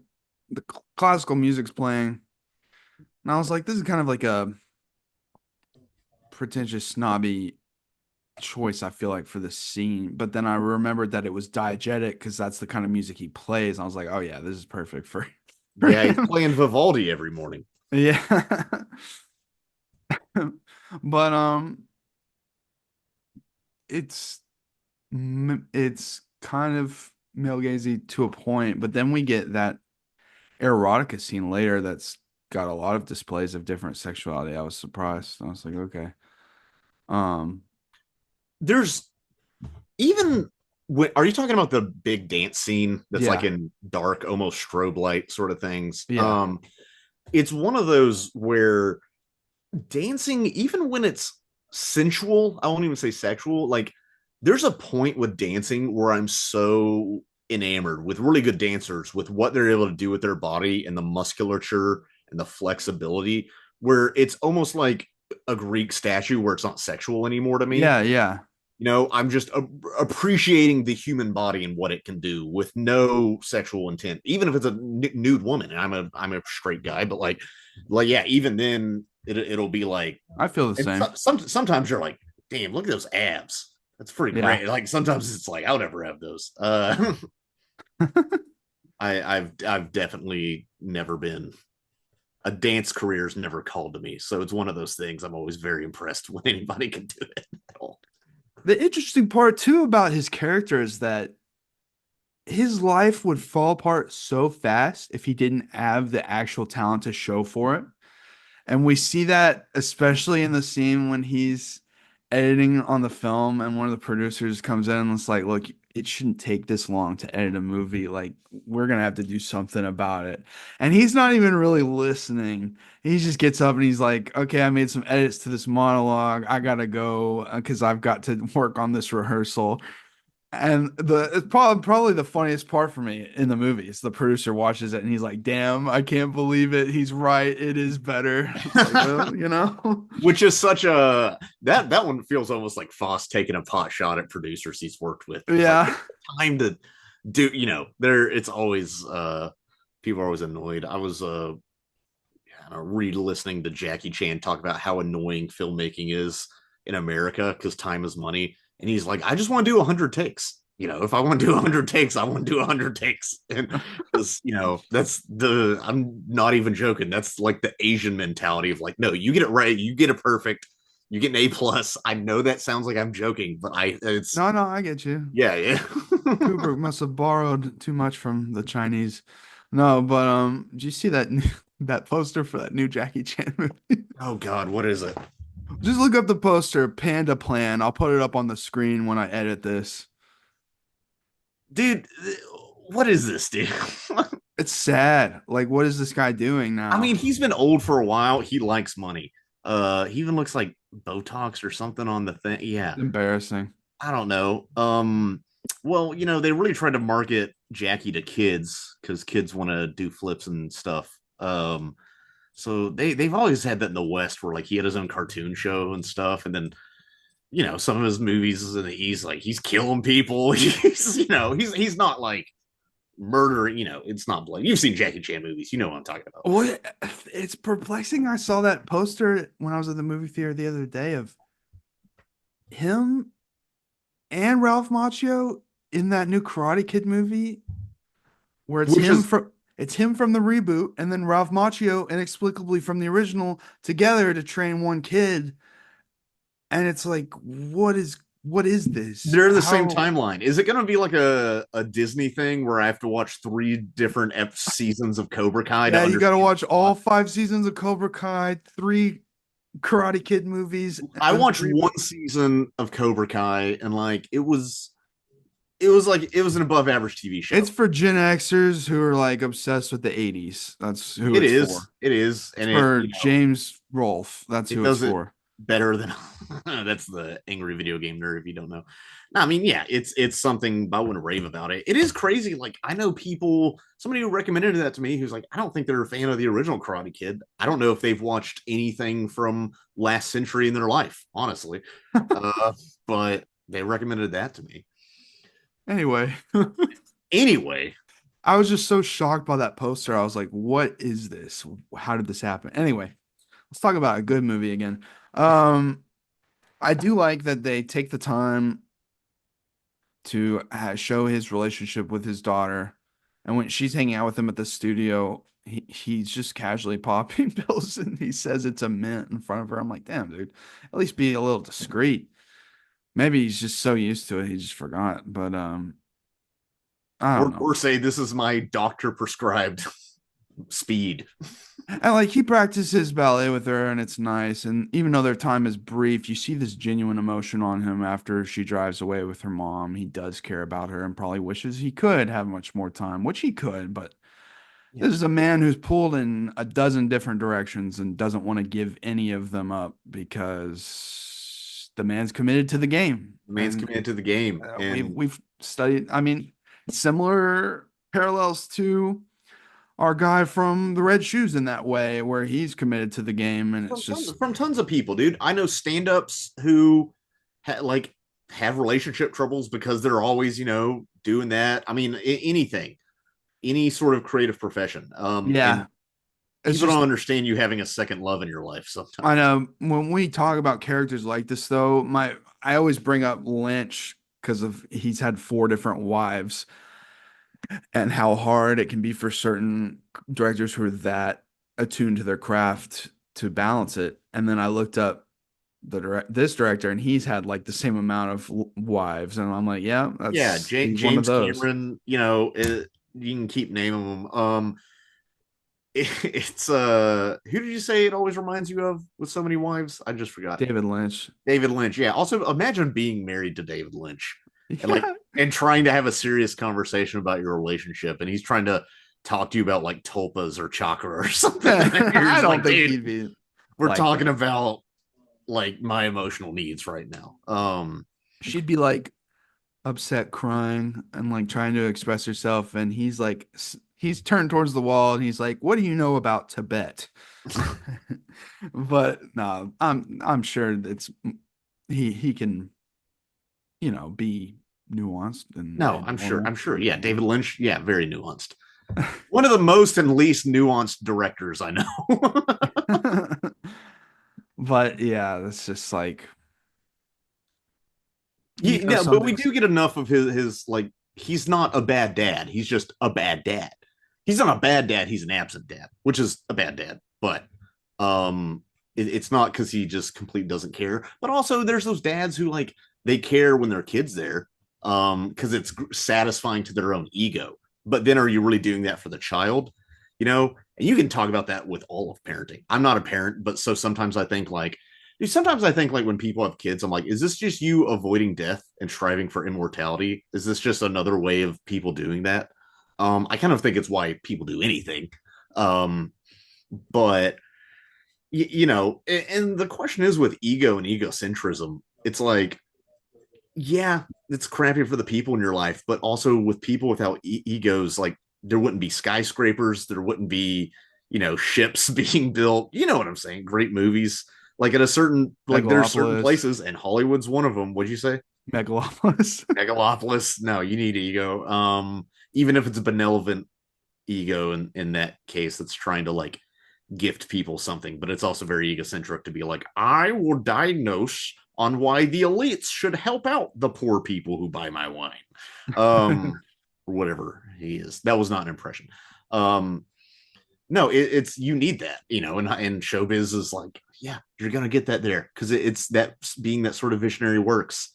S2: the classical music's playing, and I was like, this is kind of like a pretentious, snobby choice, I feel like, for this scene. But then I remembered that it was diegetic, because that's the kind of music he plays. I was like, oh yeah, this is perfect for
S3: Yeah, he's
S2: him.
S3: playing Vivaldi every morning.
S2: Yeah. But it's it's kind of male gazy to a point, but then we get that erotica scene later that's got a lot of displays of different sexuality. I was surprised. I was like, okay. Um,
S3: There's even are you talking about the big dance scene that's like
S2: yeah,
S3: in dark, almost strobe light sort of things?
S2: yeah,
S3: It's one of those where dancing, even when it's sensual, I won't even say sexual, like there's a point with dancing where I'm so enamored with really good dancers, with what they're able to do with their body and the musculature and the flexibility, where it's almost like a Greek statue where it's not sexual anymore to me.
S2: yeah, yeah.
S3: I'm just appreciating the human body and what it can do with no sexual intent, even if it's a nude woman. And I'm a straight guy, but like yeah, even then it'll be like,
S2: I feel the
S3: and
S2: same.
S3: sometimes you're like, damn, look at those abs. That's pretty
S2: Yeah.
S3: great. Like sometimes it's like I'll never have those. I've definitely never been, a dance career's never called to me, so it's one of those things. I'm always very impressed when anybody can do it at all.
S2: The interesting part too about his character is that his life would fall apart so fast if he didn't have the actual talent to show for it. And we see that especially in the scene when he's editing on the film, and one of the producers comes in and it's like, look, it shouldn't take this long to edit a movie. Like, we're gonna have to do something about it. And he's not even really listening. He just gets up and he's like, okay, I made some edits to this monologue. I gotta go because I've got to work on this rehearsal. And it's probably the funniest part for me in the movie is the producer watches it and he's like, "Damn, I can't believe it. He's right. It is better." It's like, well,
S3: Which is such a, that one feels almost like Fosse taking a pot shot at producers he's worked with. It's like
S2: yeah,
S3: time to do, there it's always people are always annoyed. I was re-listening to Jackie Chan talk about how annoying filmmaking is in America because time is money. And he's like, I just want to do 100 takes. If I want to do 100 takes, I want to do 100 takes. And because, I'm not even joking. That's like the Asian mentality of like, no, you get it right. You get it perfect. You get an A+. I know that sounds like I'm joking, but it's,
S2: no, I get you.
S3: yeah, yeah.
S2: Kubrick must have borrowed too much from the Chinese. No, but did you see that that poster for that new Jackie Chan movie?
S3: Oh God, what is it?
S2: Just look up the poster, Panda Plan. I'll put it up on the screen when I edit this.
S3: Dude, what is this, dude?
S2: It's sad. Like, what is this guy doing now?
S3: I mean, he's been old for a while. He likes money. He even looks like Botox or something on the thing. Yeah.
S2: It's embarrassing.
S3: I don't know. Well, they really tried to market Jackie to kids because kids want to do flips and stuff. So they've always had that in the West where like he had his own cartoon show and stuff, and then some of his movies and he's killing people. He's not like murdering. It's not blood. You've seen Jackie Chan movies, you know what I'm talking about.
S2: What? It's perplexing. I saw that poster when I was at the movie theater the other day of him and Ralph Macchio in that new Karate Kid movie, where it's him from the reboot, and then Ralph Macchio inexplicably from the original together to train one kid. And it's like, what is this?
S3: They're the same timeline. Is it going to be like a Disney thing where I have to watch 3 different seasons of Cobra Kai?
S2: Yeah, you got to watch all 5 seasons of Cobra Kai, 3 Karate Kid movies.
S3: I watched 1 season of Cobra Kai, and like it was an above average TV show.
S2: It's for Gen Xers who are like obsessed with the 80s. That's who
S3: it
S2: is
S3: is.
S2: For.
S3: It is. And
S2: for James Rolfe. That's who it's for.
S3: Better than that's the angry video game nerd if you don't know. No, I mean, yeah, it's something I wouldn't rave about it. It is crazy. Like, I know somebody who recommended that to me who's like, I don't think they're a fan of the original Karate Kid. I don't know if they've watched anything from last century in their life, honestly. But they recommended that to me.
S2: Anyway, I was just so shocked by that poster. I was like, what is this? How did this happen? Anyway, let's talk about a good movie again. I do like that they take the time to show his relationship with his daughter, and when she's hanging out with him at the studio, he's just casually popping pills, and he says it's a mint in front of her. I'm like, damn, dude, at least be a little discreet. Maybe he's just so used to it he just forgot. But I don't know.
S3: Or say this is my doctor prescribed speed.
S2: And like he practices ballet with her, and it's nice. And even though their time is brief, you see this genuine emotion on him after she drives away with her mom. He does care about her and probably wishes he could have much more time, which he could. But this is a man who's pulled in a dozen different directions and doesn't want to give any of them up because the man's committed to the game.
S3: Committed to the game.
S2: And we've studied, I mean, similar parallels to our guy from the Red Shoes in that way, where he's committed to the game, and it's just
S3: from tons of people, dude. I know stand-ups who have relationship troubles because they're always, doing that. I mean, anything, any sort of creative profession.
S2: Yeah.
S3: People don't understand you having a second love in your life sometimes.
S2: I know when we talk about characters like this, though, I always bring up Lynch because he's had 4 different wives. And how hard it can be for certain directors who are that attuned to their craft to balance it. And then I looked up this director, and he's had like the same amount of wives, and I'm like, that's
S3: James Cameron. You can keep naming them. It's who did you say it always reminds you of with so many wives? I just forgot.
S2: David Lynch.
S3: Yeah. Also, imagine being married to David Lynch. And trying to have a serious conversation about your relationship, and he's trying to talk to you about like tulpas or chakra or something.
S2: I don't think he'd be.
S3: We're talking about like my emotional needs right now.
S2: She'd be like upset, crying, and like trying to express herself, and he's turned towards the wall, and he's like, "What do you know about Tibet?" But no, I'm sure it's he can, be nuanced.
S3: I'm sure. Yeah, David Lynch. Yeah, very nuanced. One of the most and least nuanced directors I know.
S2: But yeah, it's just like,
S3: but we do get enough of his like, he's not a bad dad. He's just a bad dad. He's not a bad dad. He's an absent dad, which is a bad dad. But it's not because he just completely doesn't care. But also, there's those dads who like they care when their kid's there. Because it's satisfying to their own ego. But then are you really doing that for the child? And you can talk about that with all of parenting. I'm not a parent, but so sometimes I think like when people have kids, I'm like, is this just you avoiding death and striving for immortality? Is this just another way of people doing that? I kind of think it's why people do anything. Um, but and the question is with ego and egocentrism, it's like, yeah, it's crappy for the people in your life, but also with people without egos, like there wouldn't be skyscrapers, there wouldn't be, ships being built. You know what I'm saying? Great movies. Like at a certain, like there's certain
S2: Megalopolis.
S3: places, and Hollywood's one of them. What'd you say?
S2: Megalopolis.
S3: Megalopolis. No, you need ego. Even if it's a benevolent ego in that case, that's trying to like gift people something, but it's also very egocentric to be like, I will diagnose on why the elites should help out the poor people who buy my wine. Or whatever he is. That was not an impression. No, it's you need that, and showbiz is like, yeah, you're gonna get that there because it's that being that sort of visionary works,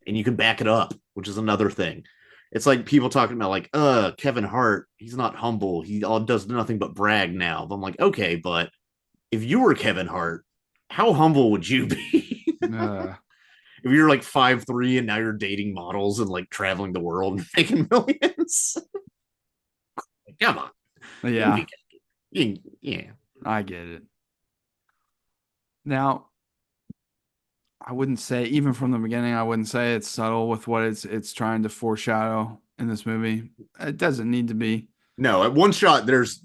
S3: and you can back it up, which is another thing. It's like people talking about like, Kevin Hart, he's not humble. He all does nothing but brag now. But I'm like, okay, but if you were Kevin Hart, how humble would you be?
S2: uh,
S3: If you're like 5'3" and now you're dating models and like traveling the world and making millions. Like, come on.
S2: yeah,
S3: Yeah.
S2: I get it. Now, I wouldn't say, even from the beginning, I wouldn't say it's subtle with what it's trying to foreshadow in this movie. It doesn't need to be.
S3: No, at one shot, there's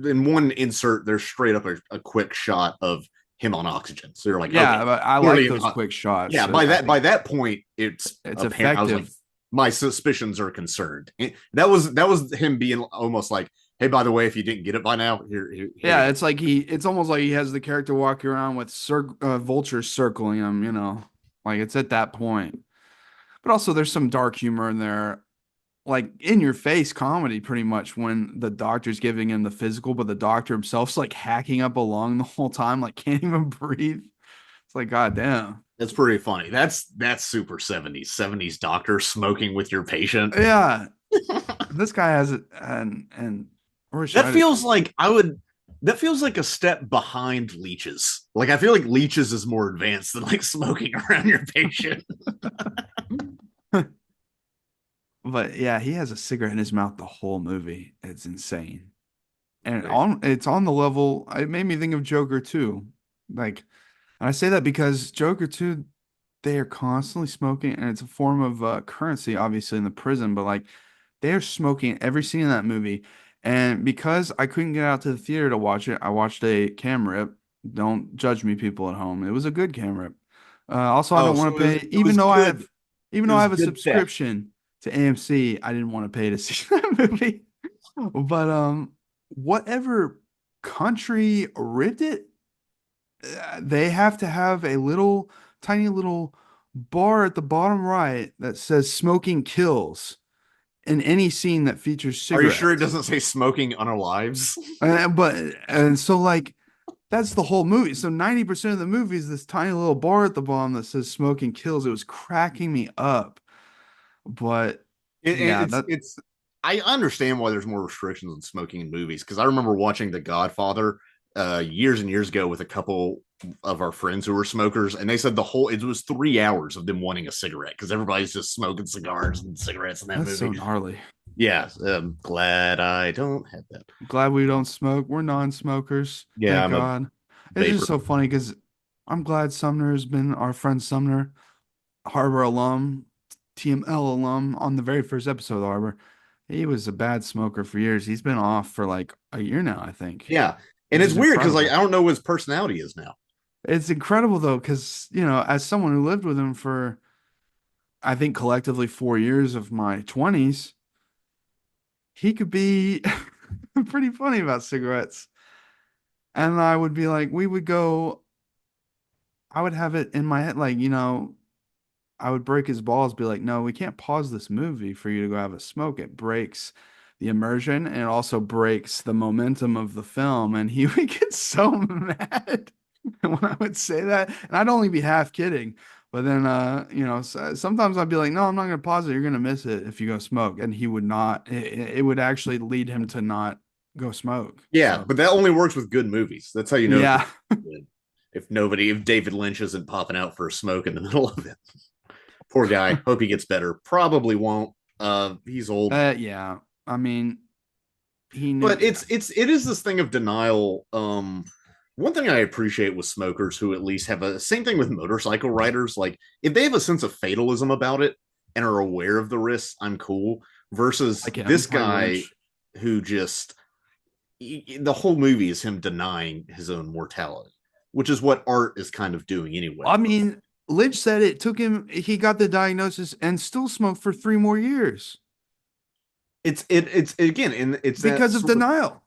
S3: in one insert, there's straight up a quick shot of him on oxygen. So you're like,
S2: Yeah,
S3: okay,
S2: but I like those quick shots.
S3: yeah. By that point, it's apparent. I was like,
S2: effective.
S3: my suspicions are concerned. That was him being almost like, hey, by the way, if you didn't get it by now, here
S2: Yeah, it's like it's almost like he has the character walking around with vultures circling him, like it's at that point. But also there's some dark humor in there, like in your face comedy pretty much when the doctor's giving him the physical, but the doctor himself's like hacking up a lung the whole time, like can't even breathe. It's like, God damn.
S3: That's pretty funny. That's super 70s doctor smoking with your patient.
S2: Yeah. This guy has it and Roy
S3: That
S2: Scheider.
S3: feels like that feels like a step behind leeches. Like I feel like leeches is more advanced than like smoking around your patient.
S2: But yeah, he has a cigarette in his mouth the whole movie. It's insane. And
S3: Right.
S2: it's on the level. It made me think of Joker 2. Like, and I say that because Joker 2, they are constantly smoking, and it's a form of currency, obviously, in the prison, but like they are smoking every scene in that movie. And because I couldn't get out to the theater to watch it, I watched a cam rip. Don't judge me, people at home. It was a good cam rip. Also, I
S3: Oh,
S2: don't
S3: so
S2: want to pay,
S3: it was good.
S2: even
S3: It
S2: though I
S3: was
S2: have a
S3: good theft.
S2: subscription to AMC, I didn't want to pay to see that movie. But whatever country ripped it, they have to have a little tiny little bar at the bottom right that says smoking kills in any scene that features
S3: Are you sure it
S2: cigarettes.
S3: doesn't say smoking unalives?
S2: But and so like that's the whole movie. So 90% of the movie is this tiny little bar at the bottom that says smoking kills. It was cracking me up. But yeah, that
S3: It's I understand why there's more restrictions on smoking in movies because I remember watching The Godfather years and years ago with a couple of our friends who were smokers, and they said it was 3 hours of them wanting a cigarette because everybody's just smoking cigars and cigarettes in that
S2: that's so
S3: movie.
S2: gnarly.
S3: Yeah, I'm glad I don't have that.
S2: Glad we don't smoke. We're non-smokers.
S3: Yeah,
S2: Thank
S3: I'm a
S2: God. It's just
S3: vapor.
S2: so funny because I'm glad Sumner has been our friend Sumner, Harbor alum, TML alum on the very first episode of Harbor. He was a bad smoker for years. He's been off for like a year now, I think,
S3: Yeah, and
S2: which
S3: it's
S2: is
S3: weird because like
S2: incredible.
S3: I don't know what his personality is now.
S2: It's incredible though, because as someone who lived with him for I think collectively 4 years of my 20s, he could be pretty funny about cigarettes. And I would be like, we would go, I would have it in my head, like, I would break his balls, be like, no, we can't pause this movie for you to go have a smoke. It breaks the immersion and it also breaks the momentum of the film. And he would get so mad when I would say that. And I'd only be half kidding. But then, sometimes I'd be like, no, I'm not going to pause it. You're going to miss it if you go smoke. And he would not, it would actually lead him to not go smoke.
S3: Yeah,
S2: So,
S3: but that only works with good movies. That's how you know
S2: yeah.
S3: if David Lynch isn't popping out for a smoke in the middle of it. Poor guy. Hope he gets better. Probably won't. He's old.
S2: Yeah. I mean, he knew.
S3: But it is this thing of denial. One thing I appreciate with smokers who at least have a same thing with motorcycle riders. Like if they have a sense of fatalism about it and are aware of the risks, I'm cool. Versus
S2: Like him,
S3: this
S2: like
S3: guy
S2: Lynch.
S3: who just the whole movie is him denying his own mortality, which is what art is kind of doing anyway.
S2: I mean, Lynch said it took him. He got the diagnosis and still smoked for 3 more years
S3: It's again, and it's that
S2: because of
S3: sort of
S2: denial.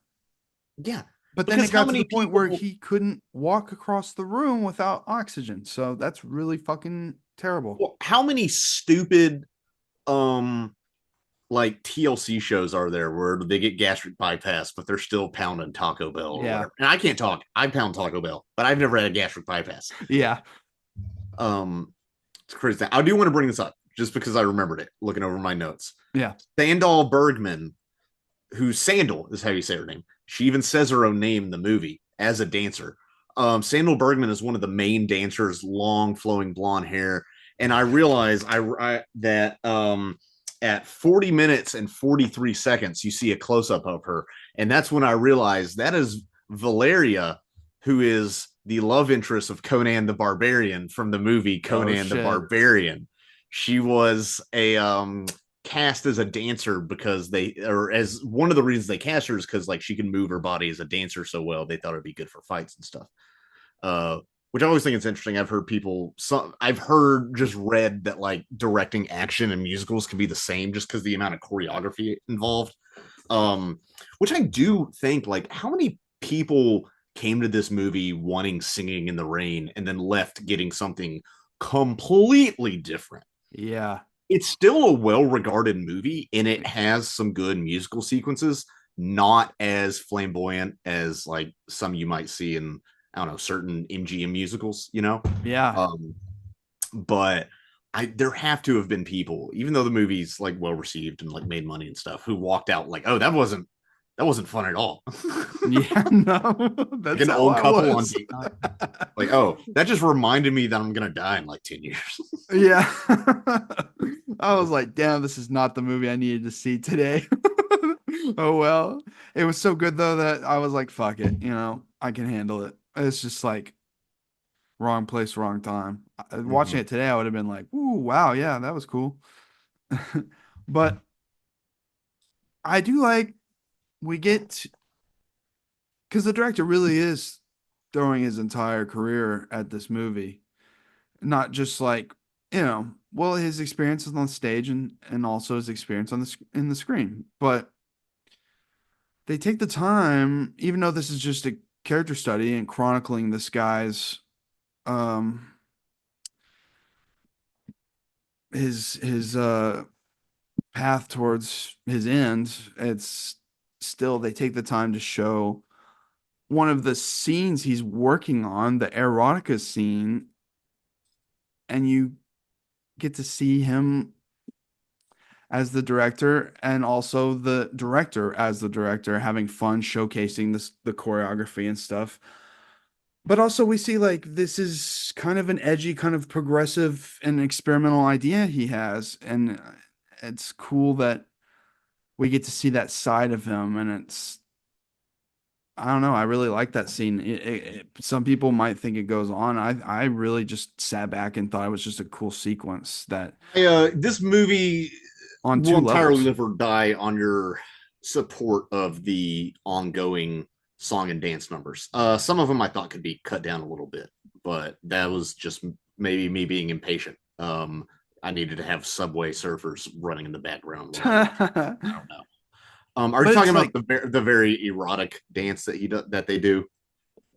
S3: yeah.
S2: But then
S3: Because
S2: it
S3: how
S2: got to
S3: many
S2: the point where
S3: people
S2: he couldn't walk across the room without oxygen. So that's really fucking terrible.
S3: well, how many stupid like TLC shows are there where they get gastric bypass, but they're still pounding Taco Bell or
S2: Yeah.
S3: whatever? And I can't talk. I pound Taco Bell, but I've never had a gastric bypass.
S2: Yeah.
S3: It's crazy. I do want to bring this up just because I remembered it looking over my notes.
S2: Yeah.
S3: Sandal Bergman, who Sandal is how you say her name. She even says her own name in the movie as a dancer. Sandal Bergman is one of the main dancers, long flowing blonde hair. And I realize that at 40 minutes and 43 seconds, you see a close up of her. And that's when I realized that is Valeria, who is the love interest of Conan the Barbarian from the movie Conan the Barbarian. She was a cast as a dancer because or as one of the reasons they cast her is because like she can move her body as a dancer so well, they thought it'd be good for fights and stuff. Which I always think it's interesting. I've heard just read that like directing action and musicals can be the same just because the amount of choreography involved. Which I do think like how many people came to this movie wanting Singing in the Rain and then left getting something completely different.
S2: Yeah.
S3: It's still a well-regarded movie and it has some good musical sequences, not as flamboyant as like some you might see in I don't know certain MGM musicals, you know.
S2: Yeah.
S3: But there have to have been people, even though the movie's like well received and like made money and stuff, who walked out like, oh, that wasn't fun at all.
S2: Yeah, no,
S3: Like
S2: that's
S3: an
S2: how
S3: old
S2: I
S3: couple on
S2: was.
S3: date night. Like, oh, that just reminded me that I'm gonna die in like 10 years.
S2: Yeah. I was like, damn, this is not the movie I needed to see today. Oh well. It was so good though that I was like, fuck it, I can handle it. It's just like wrong place, wrong time. Watching
S3: Mhm.
S2: it today, I would have been like, ooh, wow, yeah, that was cool. But I do like we get because the director really is throwing his entire career at this movie, not just like well, his experiences on stage and also his experience on in the screen. But they take the time, even though this is just a character study and chronicling this guy's um his path towards his end. It's still they take the time to show one of the scenes he's working on, the erotica scene, and you get to see him as the director and also the director as the director having fun showcasing the choreography and stuff. But also we see like this is kind of an edgy, kind of progressive and experimental idea he has, and it's cool that we get to see that side of him, and it's I don't know. I really like that scene. Some people might think it goes on. I really just sat back and thought it was just a cool sequence that
S3: This movie
S2: on
S3: will
S2: two
S3: entirely
S2: levels.
S3: live or die on your support of the ongoing song and dance numbers. Some of them I thought could be cut down a little bit, but that was just maybe me being impatient. I needed to have Subway Surfers running in the background. I don't know. Are you
S2: But
S3: talking
S2: it's
S3: about
S2: like,
S3: the very erotic dance that they do?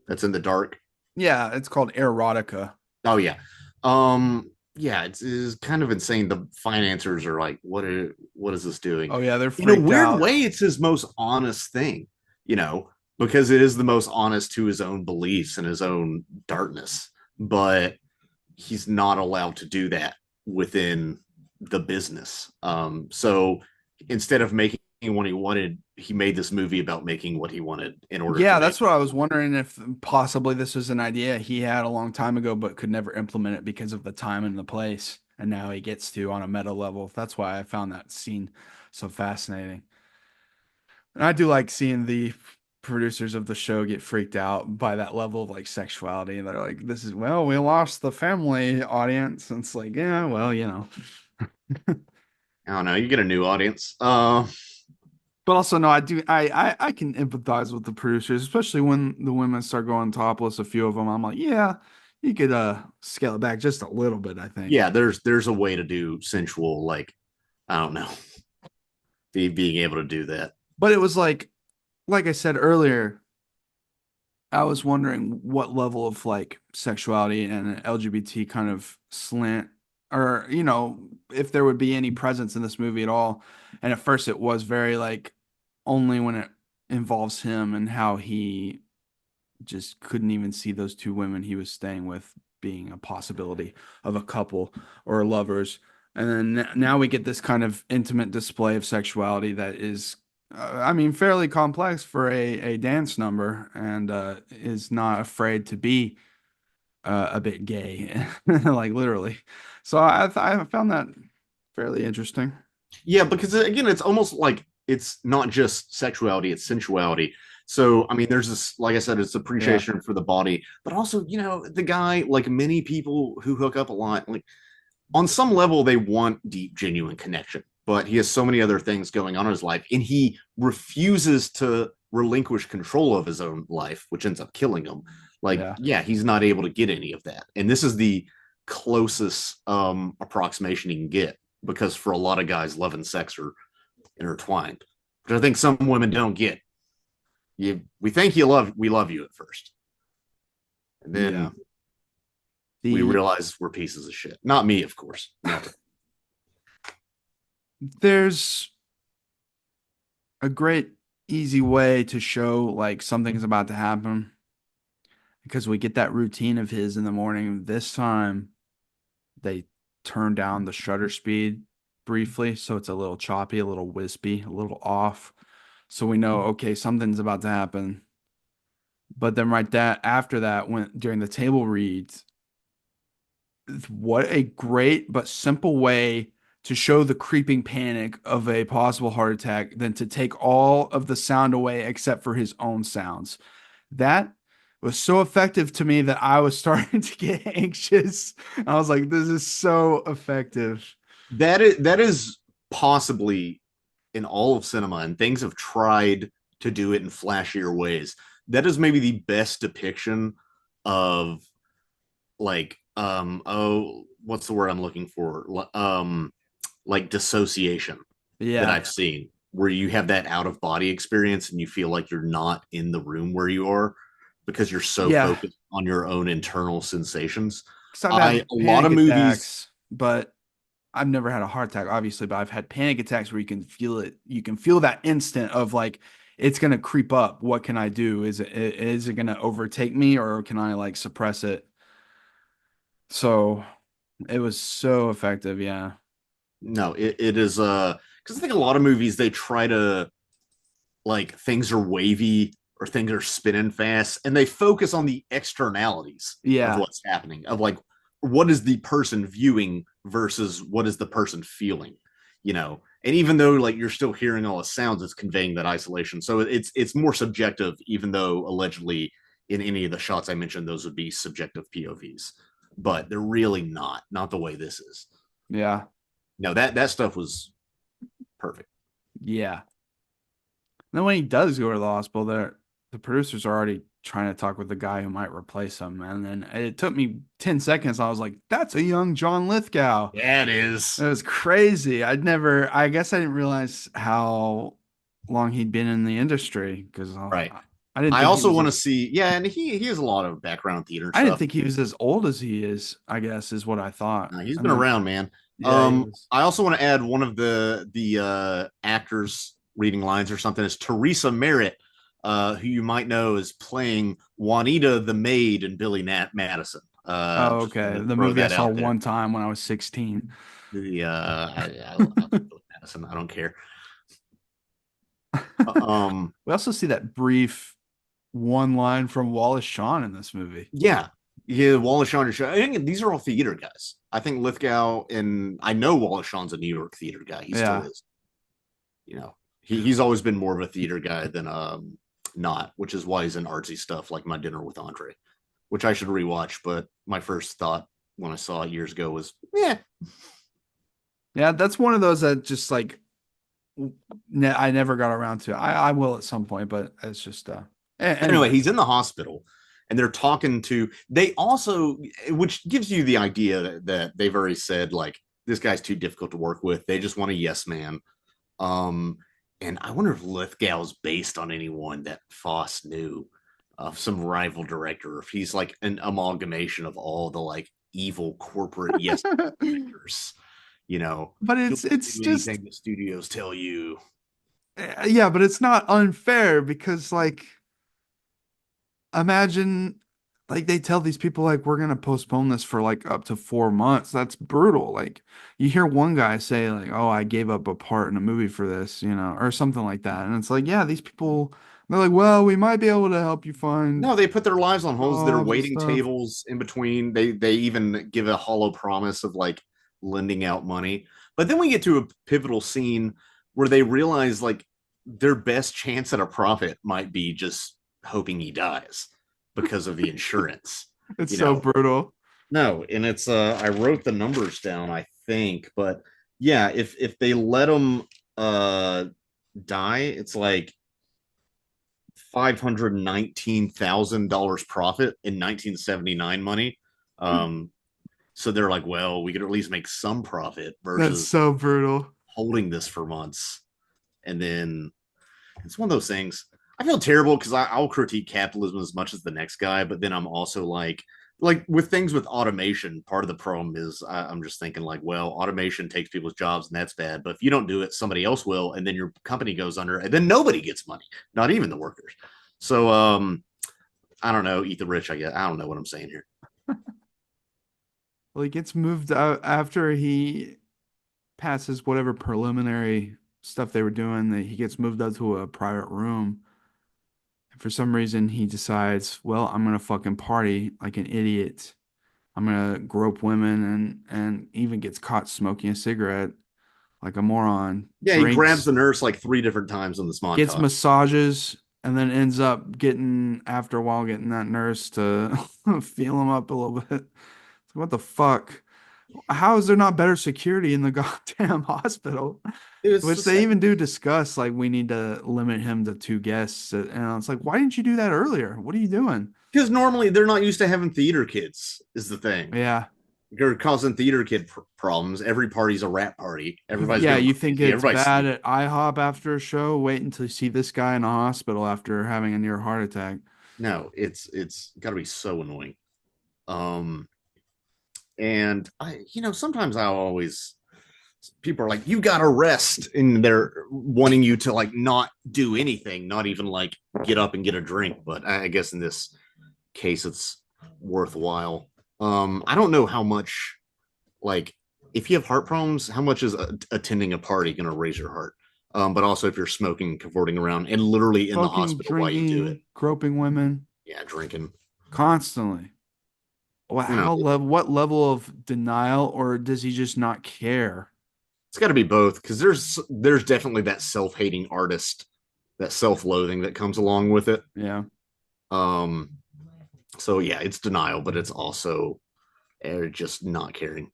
S3: That's in the dark.
S2: yeah, it's called erotica.
S3: Oh yeah. Yeah, it's kind of insane. The financiers are like, what is this doing?
S2: Oh yeah, they're
S3: In a
S2: freaked
S3: weird
S2: out.
S3: way, it's his most honest thing, you know, because it is the most honest to his own beliefs and his own darkness. But he's not allowed to do that within the business. So instead of making what he wanted, he made this movie about making what he wanted in order to
S2: Yeah,
S3: make
S2: that's what I was wondering if possibly this was an idea he had a long time ago, but could never implement it because of the time and the place. And now he gets to on a meta level. That's why I found that scene so fascinating. And I do like seeing the producers of the show get freaked out by that level of like sexuality. And they're like, this is, well, we lost the family audience. And it's like, yeah, well, you know.
S3: I don't know. You get a new audience.
S2: But also, no, I can empathize with the producers, especially when the women start going topless, a few of them. I'm like, yeah, you could scale it back just a little bit, I think.
S3: Yeah, there's a way to do sensual, like, I don't know, being able to do that.
S2: But it was like I said earlier, I was wondering what level of like sexuality and LGBT kind of slant, or if there would be any presence in this movie at all. And at first it was very like only when it involves him and how he just couldn't even see those two women he was staying with being a possibility of a couple or lovers. And then now we get this kind of intimate display of sexuality that is, I mean, fairly complex for a dance number, and is not afraid to be a bit gay, like literally. So I found that fairly interesting.
S3: Yeah, because again, it's almost like it's not just sexuality, it's sensuality. So, I mean, there's this, like I said, it's
S2: Yeah.
S3: appreciation for the body, but also, the guy, like many people who hook up a lot, like on some level, they want deep, genuine connection, but he has so many other things going on in his life, and he refuses to relinquish control of his own life, which ends up killing him. Like,
S2: Yeah.
S3: yeah, he's not able to get any of that. And this is the closest approximation he can get, because for a lot of guys, love and sex are intertwined, which I think some women don't get. We think we love you at first, and
S2: Yeah.
S3: then we
S2: The
S3: realize we're pieces of shit. Not me, of course. Never.
S2: there's a great easy way to show like something's about to happen, because we get that routine of his in the morning. This time they turn down the shutter speed briefly, so it's a little choppy, a little wispy, a little off. So we know, okay, something's about to happen. But then right that after that, when during the table reads, what a great but simple way to show the creeping panic of a possible heart attack than to take all of the sound away except for his own sounds. That was so effective to me that I was starting to get anxious. I was like, this is so effective.
S3: That is possibly in all of cinema, and things have tried to do it in flashier ways. That is maybe the best depiction of, like, what's the word I'm looking for? Like dissociation that
S2: Yeah.
S3: I've seen, where you have that out of body experience and you feel like you're not in the room where you are because you're so
S2: Yeah.
S3: focused on your own internal sensations.
S2: Because I've
S3: I
S2: had
S3: a lot of
S2: panic
S3: movies.
S2: attacks, but I've never had a heart attack, obviously, but I've had panic attacks where you can feel it. You can feel that instant of like, it's gonna creep up. What can I do? Is it gonna overtake me, or can I like suppress it? So it was so effective. Yeah.
S3: No, it is because I think a lot of movies they try to, like, things are wavy or things are spinning fast, and they focus on the externalities of
S2: Yeah.
S3: what's happening, of like what is the person viewing versus what is the person feeling, and even though like you're still hearing all the sounds, it's conveying that isolation, so it's more subjective, even though allegedly in any of the shots I mentioned those would be subjective povs, but they're really not the way this is.
S2: Yeah.
S3: No, that stuff was perfect.
S2: Yeah. Then when he does go to the hospital, the producers are already trying to talk with the guy who might replace him. And then it took me 10 seconds. I was like, that's a young John Lithgow.
S3: Yeah, it
S2: It
S3: is.
S2: was crazy. I guess I didn't realize how long he'd been in the industry, because
S3: Right.
S2: I didn't
S3: I
S2: think he
S3: also
S2: was
S3: want to
S2: as,
S3: see, yeah, and he has a lot of background theater and
S2: I didn't
S3: stuff.
S2: think he was as old as he is, I guess is what I thought.
S3: He's
S2: And
S3: been
S2: then,
S3: around, man.
S2: yeah, he was.
S3: I also want to add one of the actors reading lines or something is Teresa Merritt, who you might know is playing Juanita the maid in Billy Nat Madison.
S2: Oh,
S3: Just
S2: okay.
S3: want to
S2: The
S3: throw
S2: movie I
S3: that
S2: saw
S3: out there.
S2: one time when I was 16.
S3: I love Billy Madison. I don't care. Um,
S2: We also see that brief one line from Wallace Shawn in this movie.
S3: yeah, yeah. Wallace Shawn. I think these are all theater guys. I think Lithgow, and I know Wallace Shawn's a New York theater guy. He still
S2: Yeah.
S3: is. You know. He's always been more of a theater guy than not, which is why he's in artsy stuff like My Dinner with Andre, which I should rewatch. But my first thought when I saw it years ago was, yeah.
S2: Yeah, that's one of those that just like I never got around to. I will at some point, but it's just
S3: Anyway,
S2: anyway.
S3: he's in the hospital and they're talking to, they also, which gives you the idea that they've already said, like, this guy's too difficult to work with. They just want a yes man. Um, and I wonder if Lithgow's based on anyone that Fosse knew, of some rival director, if he's like an amalgamation of all the like evil corporate yes directors. You know,
S2: But
S3: you'll
S2: it's
S3: do
S2: just
S3: anything the studios tell you.
S2: yeah, but it's not unfair because like imagine like they tell these people like we're gonna postpone this for like up to 4 months. That's brutal. Like you hear one guy say like, "Oh, I gave up a part in a movie for this," or something like that. And it's like, yeah, these people they're like, "Well, we might be able to help you find
S3: No, they put their lives on hold. They're
S2: jobs and
S3: waiting
S2: stuff."
S3: tables in between. They even give a hollow promise of like lending out money. But then we get to a pivotal scene where they realize like their best chance at a profit might be just hoping he dies because of the insurance.
S2: It's
S3: You
S2: so
S3: know,
S2: brutal.
S3: no, and it's I wrote the numbers down, I think, but yeah, if they let him die, it's like $519,000 profit in 1979 money. So they're like, well, we could at least make some profit
S2: That's
S3: versus
S2: so brutal.
S3: holding this for months. And then it's one of those things. I feel terrible because I'll critique capitalism as much as the next guy, but then I'm also like with things with automation, part of the problem is I'm just thinking like, well, automation takes people's jobs and that's bad. But if you don't do it, somebody else will, and then your company goes under, and then nobody gets money, not even the workers. So I don't know, eat the rich, I guess. I don't know what I'm saying here.
S2: Well, he gets moved out after he passes whatever preliminary stuff they were doing, that he gets moved out to a private room. And for some reason, he decides, well, I'm gonna fucking party like an idiot. I'm gonna grope women and even gets caught smoking a cigarette like a moron.
S3: Yeah, he grabs
S2: Drinks,
S3: the nurse like 3 different times in this
S2: gets
S3: montage.
S2: massages, and then ends up getting after a while getting that nurse to feel him up a little bit. What the fuck? How is there not better security in the goddamn hospital?
S3: It's
S2: Which
S3: the
S2: they
S3: same
S2: even do discuss, like we need to limit him to 2 guests. And it's like, why didn't you do that earlier? What are you doing?
S3: because normally they're not used to having theater kids, is the thing.
S2: Yeah.
S3: You're causing theater kid problems. Every party's a rat party. Everybody's
S2: Yeah,
S3: going
S2: you think
S3: crazy.
S2: it's
S3: Everybody's
S2: bad
S3: sleeping.
S2: at IHOP after a show? Wait until you see this guy in a hospital after having a near heart attack.
S3: No, it's got to be so annoying. Um, and sometimes I always people are like, you got to rest, and they're wanting you to like not do anything, not even like get up and get a drink. But I guess in this case, it's worthwhile. I don't know how much, like, if you have heart problems, how much is attending a party going to raise your heart? But also if you're smoking, cavorting around, and literally in the
S2: Smoking,
S3: hospital while you do it.
S2: drinking, groping women
S3: Yeah, drinking.
S2: constantly. Well,
S3: You know,
S2: what level of denial, or does he just not care?
S3: it's got to be both because there's definitely that self-hating artist, that self-loathing that comes along with it.
S2: Yeah.
S3: Um, so yeah, it's denial, but it's also just not caring.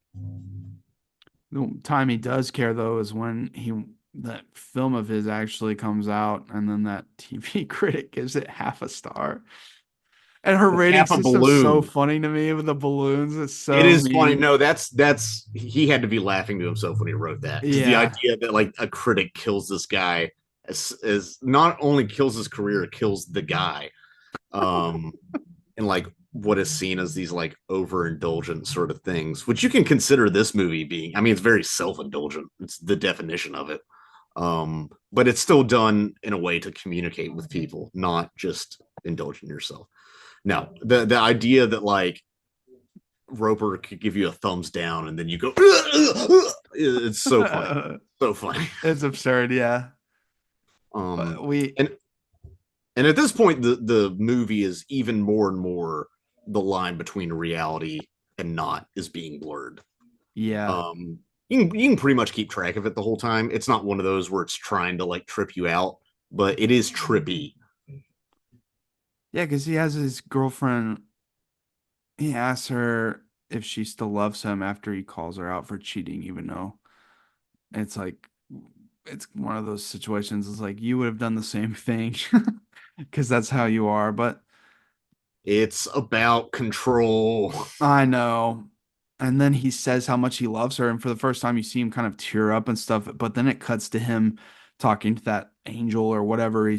S2: The time he does care though is when that film of his actually comes out and then that TV critic gives it half a star. And her
S3: The
S2: rating
S3: half a
S2: system's so
S3: balloon.
S2: funny to me with the balloons. It's
S3: It
S2: so
S3: is funny.
S2: mean.
S3: No, that's he had to be laughing to himself when he wrote that, because the
S2: Yeah.
S3: idea that like a critic kills this guy as not only kills his career, it kills the guy. Um, and like what is seen as these like overindulgent sort of things, which you can consider this movie being. I mean, it's very self-indulgent. It's the definition of it. But it's still done in a way to communicate with people, not just indulging yourself. Now, the idea that like Roper could give you a thumbs down and then you go, it's so funny, so funny.
S2: It's absurd, yeah.
S3: Um,
S2: We
S3: and and at this point, the movie is even more and more the line between reality and not is being blurred.
S2: yeah.
S3: Um, you can pretty much keep track of it the whole time. It's not one of those where it's trying to like trip you out, but it is trippy.
S2: Yeah, because he has his girlfriend. He asks her if she still loves him after he calls her out for cheating, even though it's like it's one of those situations. It's like you would have done the same thing because that's how you are. But
S3: It's about control.
S2: I know. And then he says how much he loves her, and for the first time, you see him kind of tear up and stuff. But then it cuts to him talking to that angel or whatever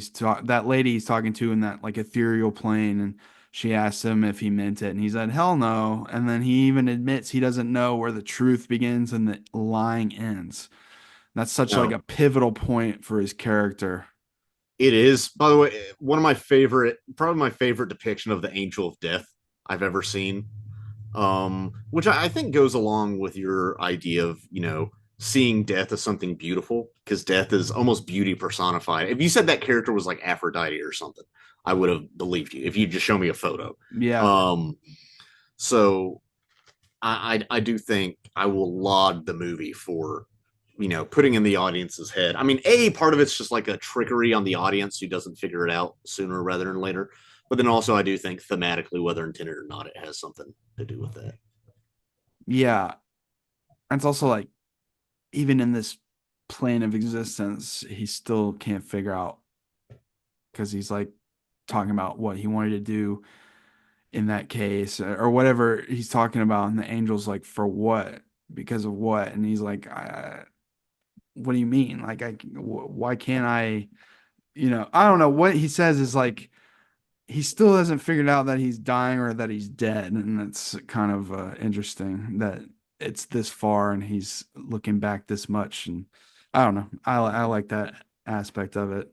S2: that lady he's talking to in that like ethereal plane, and she asks him if he meant it, and he said, "Hell no." And then he even admits he doesn't know where the truth begins and the lying ends. That's such like a
S3: No,
S2: pivotal point for his character.
S3: it is. By the way, one of my favorite, probably my favorite depiction of the Angel of Death I've ever seen. Which I think goes along with your idea of, seeing death as something beautiful, because death is almost beauty personified. If you said that character was like Aphrodite or something, I would have believed you if you just show me a photo.
S2: Yeah.
S3: Um, so I do think I will laud the movie for putting in the audience's head. I mean, a part of it's just like a trickery on the audience who doesn't figure it out sooner rather than later. But then also, I do think thematically, whether intended or not, it has something to do with that.
S2: Yeah. And it's also like even in this plane of existence, he still can't figure out because he's like talking about what he wanted to do in that case or whatever he's talking about. And the angel's like, for what? Because of what? And he's like, what do you mean? Like, why can't I, I don't know. What he says is like, he still hasn't figured out that he's dying or that he's dead. And that's kind of interesting that it's this far and he's looking back this much. And I don't know. I like that aspect of it.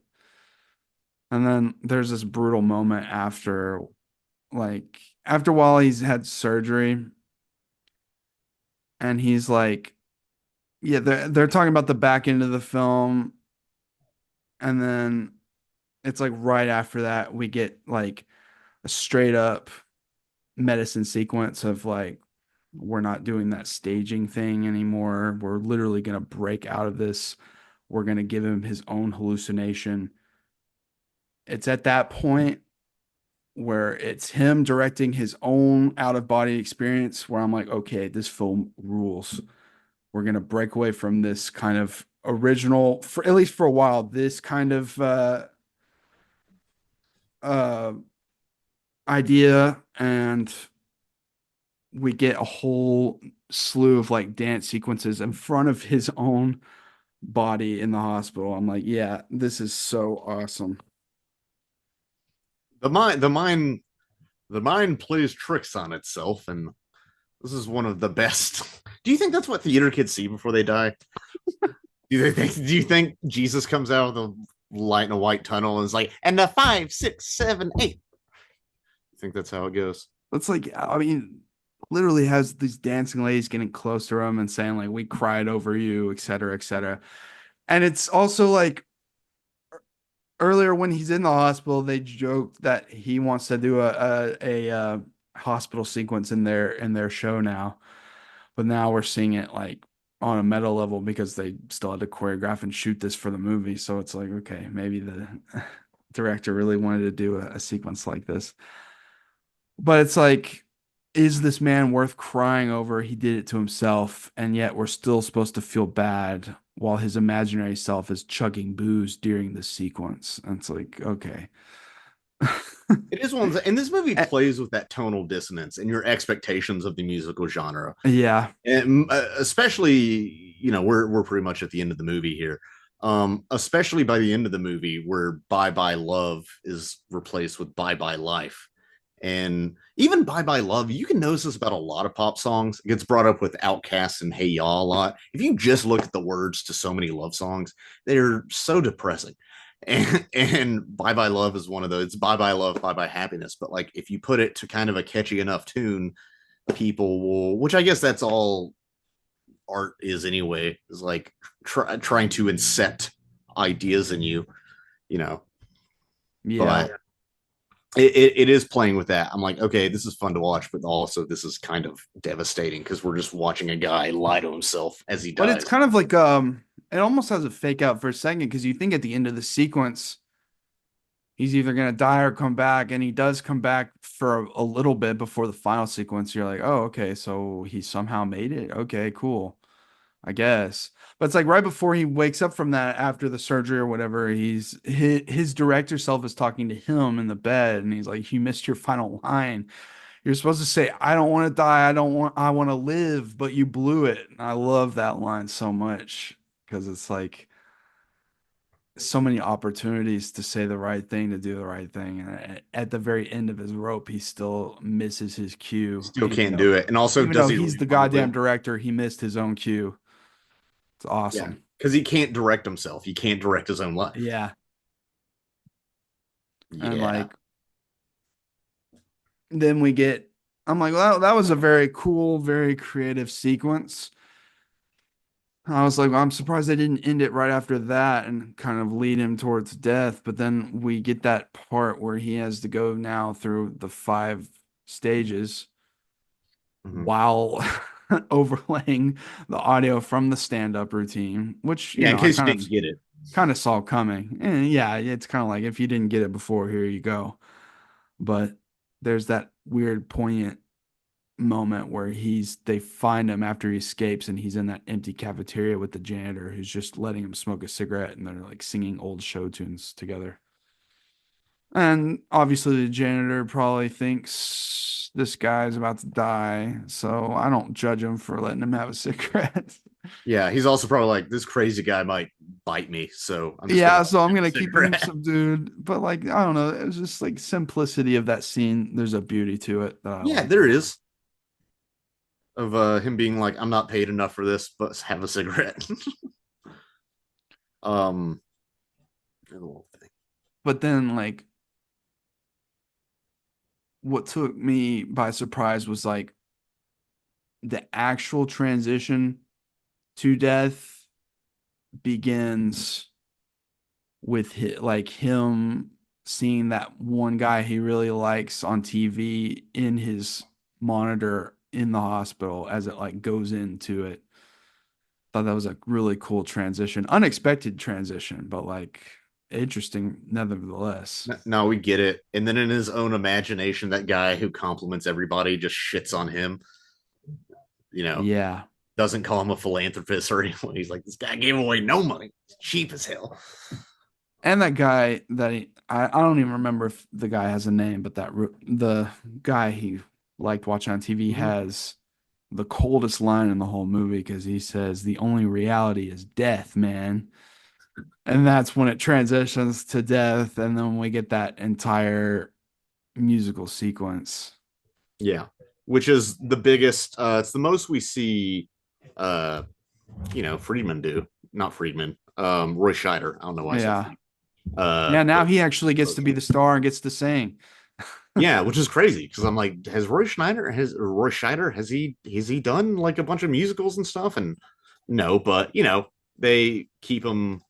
S2: And then there's this brutal moment after a while he's had surgery and he's like, yeah, they're talking about the back end of the film. And then it's like right after that, we get like a straight up medicine sequence of like, we're not doing that staging thing anymore. We're literally going to break out of this. We're going to give him his own hallucination. It's at that point where it's him directing his own out of body experience where I'm like, okay, this film rules. We're going to break away from this kind of original, for at least for a while, this kind of uh, idea. And we get a whole slew of like dance sequences in front of his own body in the hospital. I'm like, yeah, this is so awesome.
S3: The mind, the mind, the mind plays tricks on itself, and this is one of the best. Do you think that's what theater kids see before they die? Do you think Jesus comes out of the light in a white tunnel and is like, and the 5, 6, 7, 8? I think that's how it goes.
S2: It's like, I mean, literally has these dancing ladies getting close to him and saying like, we cried over you, et cetera, et cetera. And it's also like earlier when he's in the hospital, they joked that he wants to do a hospital sequence in their show now. But now we're seeing it like on a meta level because they still had to choreograph and shoot this for the movie. So it's like, okay, maybe the director really wanted to do a sequence like this. But it's like, is this man worth crying over? He did it to himself, and yet we're still supposed to feel bad while his imaginary self is chugging booze during this sequence. And it's like, okay.
S3: It is one, and this movie
S2: Eh,
S3: plays with that tonal dissonance and your expectations of the musical genre,
S2: yeah.
S3: and especially, we're pretty much at the end of the movie here. Especially by the end of the movie, where "Bye Bye Love" is replaced with "Bye Bye Life," and even "Bye Bye Love," you can notice this about a lot of pop songs. It gets brought up with Outkast and Hey Ya a lot. If you just look at the words to so many love songs, they're so depressing. And Bye Bye Love is one of those. It's Bye Bye Love, Bye Bye Happiness. But like if you put it to kind of a catchy enough tune, people will, which I guess that's all art is anyway, is like trying to inset ideas in you, you know.
S2: Yeah.
S3: But it is playing with that. I'm like, okay, this is fun to watch, but also this is kind of devastating because we're just watching a guy lie to himself as he
S2: But it's
S3: dies.
S2: kind of like it almost has a fake out for a second because you think at the end of the sequence he's either gonna die or come back, and he does come back for a little bit before the final sequence. You're like, oh, okay, so he somehow made it. Okay, cool, I guess. But it's like right before he wakes up from that after the surgery or whatever, his director self is talking to him in the bed, and he's like, "You missed your final line. You're supposed to say, I don't want to die. I want to live, but you blew it." And I love that line so much because it's like so many opportunities to say the right thing, to do the right thing. And at the very end of his rope, he still misses his cue,
S3: Still can't do it. And also,
S2: even
S3: does
S2: though
S3: he
S2: he's
S3: really
S2: the
S3: want to
S2: goddamn
S3: live?
S2: director, he missed his own cue. It's
S3: Yeah,
S2: awesome.
S3: because he can't direct himself. He can't direct his own life.
S2: Yeah. And
S3: Yeah.
S2: like, then we get, I'm like, well, that was a very cool, very creative sequence. I was like, well, I'm surprised they didn't end it right after that and kind of lead him towards death. But then we get that part where he has to go now through the 5 stages
S3: Mhm.
S2: while overlaying the audio from the stand-up routine, which,
S3: Yeah, in
S2: I
S3: case you didn't get it.
S2: kind of saw coming. And yeah, it's kind of like if you didn't get it before, here you go. But there's that weird poignant moment where they find him after he escapes and he's in that empty cafeteria with the janitor who's just letting him smoke a cigarette, and they're like singing old show tunes together. And obviously the janitor probably thinks this guy's about to die, so I don't judge him for letting him have a cigarette.
S3: Yeah, he's also probably like, this crazy guy might bite me, so I'm just gonna
S2: Yeah,
S3: let
S2: so I'm
S3: him have a
S2: gonna keep him
S3: cigarette.
S2: subdued. But like, I don't know, it was just like simplicity of that scene. There's a beauty to it that I
S3: Yeah,
S2: like.
S3: there is. Of him being like, I'm not paid enough for this, but have a cigarette. um a little thing.
S2: But then like what took me by surprise was like the actual transition to death begins with him seeing that one guy he really likes on TV in his monitor in the hospital as it like goes into it. Thought that was a really cool transition, unexpected transition, but like interesting nevertheless.
S3: No, we get it. And then in his own imagination, that guy who compliments everybody just shits on him, you know,
S2: Yeah.
S3: doesn't call him a philanthropist or anything. He's like, this guy gave away no money. It's cheap as hell.
S2: And that guy I don't even remember if the guy has a name, but the guy he liked watching on TV
S3: Mhm.
S2: has the coldest line in the whole movie because he says the only reality is death, man. And that's when it transitions to death, and then we get that entire musical sequence.
S3: Yeah. Which is the biggest, it's the most we see, uh, Friedman do. Not Friedman, Roy Scheider. I don't know why I said
S2: Yeah.
S3: Friedman.
S2: Yeah, now
S3: But
S2: he actually gets to be the star and gets to sing.
S3: yeah, which is crazy because I'm like, has Roy Scheider has he done like a bunch of musicals and stuff? And no, but they keep him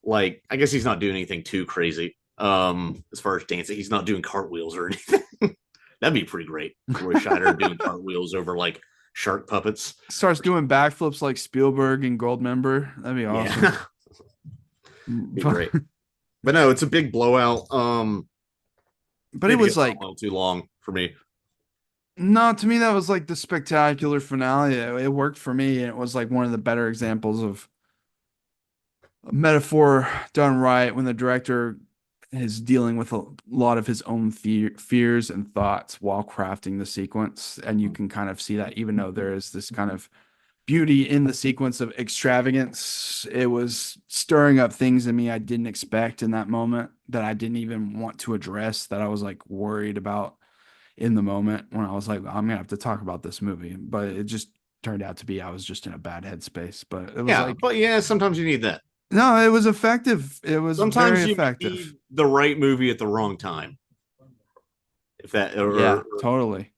S3: like, I guess he's not doing anything too crazy. As far as dancing, he's not doing cartwheels or anything. That'd be pretty great. Roy Scheider doing cartwheels over like shark puppets.
S2: Starts doing backflips like Spielberg and Goldmember. That'd be awesome.
S3: Yeah, be
S2: But,
S3: great. But no, it's a big blowout.
S2: but it
S3: Maybe
S2: was
S3: it's a
S2: like,
S3: little too long for me.
S2: no, to me, that was like the spectacular finale. It worked for me. And it was like one of the better examples of a metaphor done right when the director is dealing with a lot of his own fears and thoughts while crafting the sequence. And you can kind of see that even though there is this kind of beauty in the sequence of extravagance, it was stirring up things in me I didn't expect in that moment that I didn't even want to address, that I was like worried about in the moment when I was like, I'm gonna have to talk about this movie. But it just turned out to be I was just in a bad headspace. But it was
S3: Yeah,
S2: like,
S3: but yeah, sometimes you need that.
S2: no, it was effective. It was very
S3: Sometimes you
S2: effective.
S3: need the right movie at the wrong time. If that
S2: Yeah,
S3: or
S2: totally.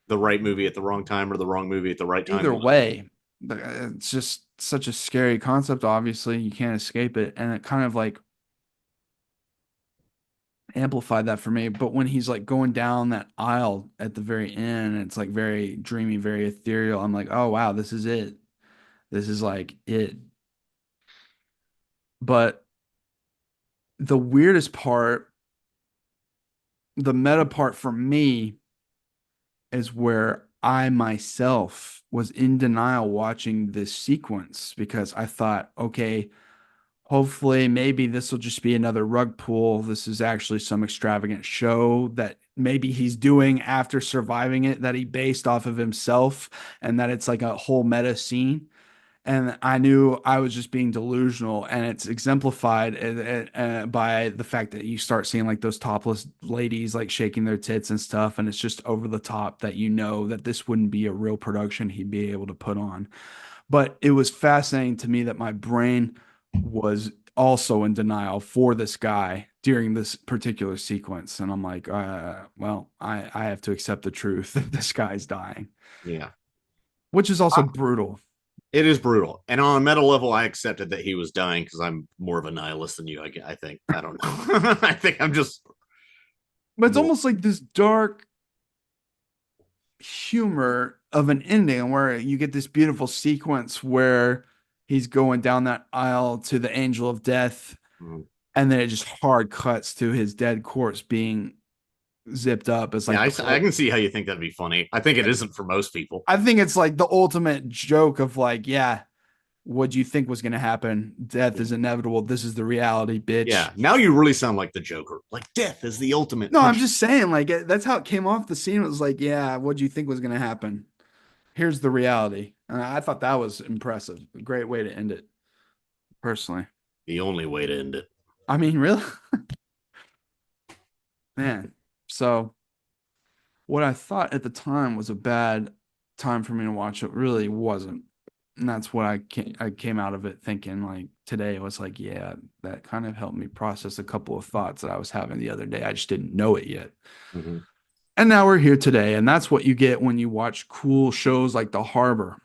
S3: the right movie at the wrong time or the wrong movie at the right time.
S2: Either way, it's just such a scary concept. Obviously, you can't escape it, and it kind of like amplified that for me. But when he's like going down that aisle at the very end, it's like very dreamy, very ethereal. I'm like, oh wow, this is it. This is like it. But the weirdest part, the meta part for me, is where I myself was in denial watching this sequence because I thought, okay, hopefully maybe this will just be another rug pull. This is actually some extravagant show that maybe he's doing after surviving it that he based off of himself, and that it's like a whole meta scene. And I knew I was just being delusional, and it's exemplified by the fact that you start seeing like those topless ladies like shaking their tits and stuff, and it's just over the top that you know that this wouldn't be a real production he'd be able to put on. But it was fascinating to me that my brain was also in denial for this guy during this particular sequence, and I'm like, well, I have to accept the truth that this guy's dying,
S3: Yeah.
S2: which is also brutal.
S3: It is brutal. And on a meta level, I accepted that he was dying because I'm more of a nihilist than you, I think. I don't know. I think I'm just.
S2: But it's
S3: more...
S2: almost like this dark humor of an ending where you get this beautiful sequence where he's going down that aisle to the angel of death, and then it just hard cuts to his dead corpse being zipped up. It's like,
S3: yeah, I can see how you think that'd be funny. I think it isn't for most people.
S2: I think it's like the ultimate joke of like, yeah, what do you think was going to happen? Death is inevitable. This is the reality, bitch.
S3: Yeah. Now you really sound like the Joker. Like death is the ultimate.
S2: No, I'm just saying, like, that's how it came off the scene. It was like, yeah, what do you think was going to happen? Here's the reality. And I thought that was impressive. A great way to end it, personally.
S3: The only way to end it.
S2: I mean, really? Man. So, what I thought at the time was a bad time for me to watch it really wasn't. And that's what I came out of it thinking. Like today, it was like, yeah, that kind of helped me process a couple of thoughts that I was having the other day. I just didn't know it yet.
S3: Mm-hmm.
S2: And now we're here today, and that's what you get when you watch cool shows like The Harbor.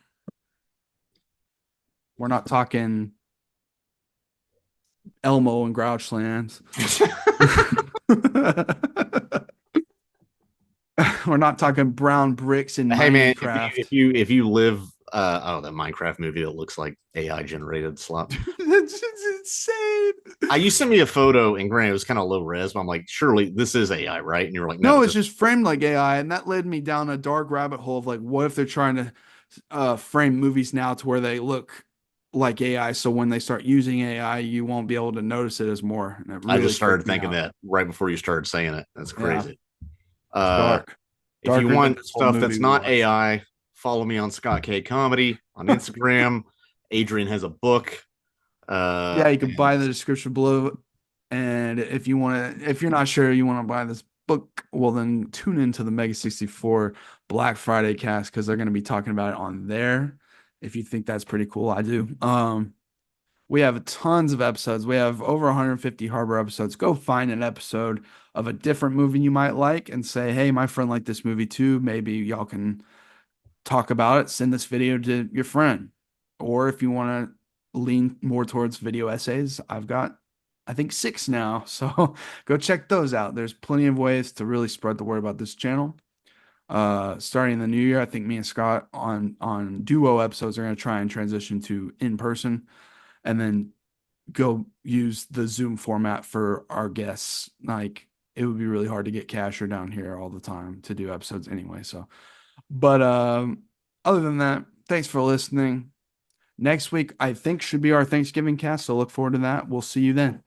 S2: We're not talking Elmo and Grouchlands. We're not talking brown bricks in Minecraft.
S3: If you live that Minecraft movie that looks like AI generated slop.
S2: That's insane.
S3: You sent me a photo, and granted, it was kind of low res, but I'm like, surely this is AI, right? And you were like,
S2: no, it's just framed like AI, and that led me down a dark rabbit hole of like, what if they're trying to frame movies now to where they look like AI, so when they start using AI, you won't be able to notice it as more. Really
S3: I just started thinking that right before you started saying it. That's crazy.
S2: Yeah. Dark.
S3: If you want stuff that's not AI, follow me on Scott K Comedy on Instagram. Adrian has a book.
S2: Yeah, you can buy the description below. And if you're not sure you want to buy this book, well, then tune into the Mega 64 Black Friday cast, because they're going to be talking about it on there. If you think that's pretty cool, I do. We have tons of episodes. We have over 150 Harbor episodes. Go find an episode of a different movie you might like and say, hey, my friend liked this movie too. Maybe y'all can talk about it. Send this video to your friend. Or if you want to lean more towards video essays, I've got, I think, 6 now. So go check those out. There's plenty of ways to really spread the word about this channel. Starting in the new year, I think me and Scott on duo episodes are going to try and transition to in person, and then go use the Zoom format for our guests. Like, it would be really hard to get Casher down here all the time to do episodes anyway. So, but other than that, thanks for listening. Next week, I think, should be our Thanksgiving cast, so look forward to that. We'll see you then.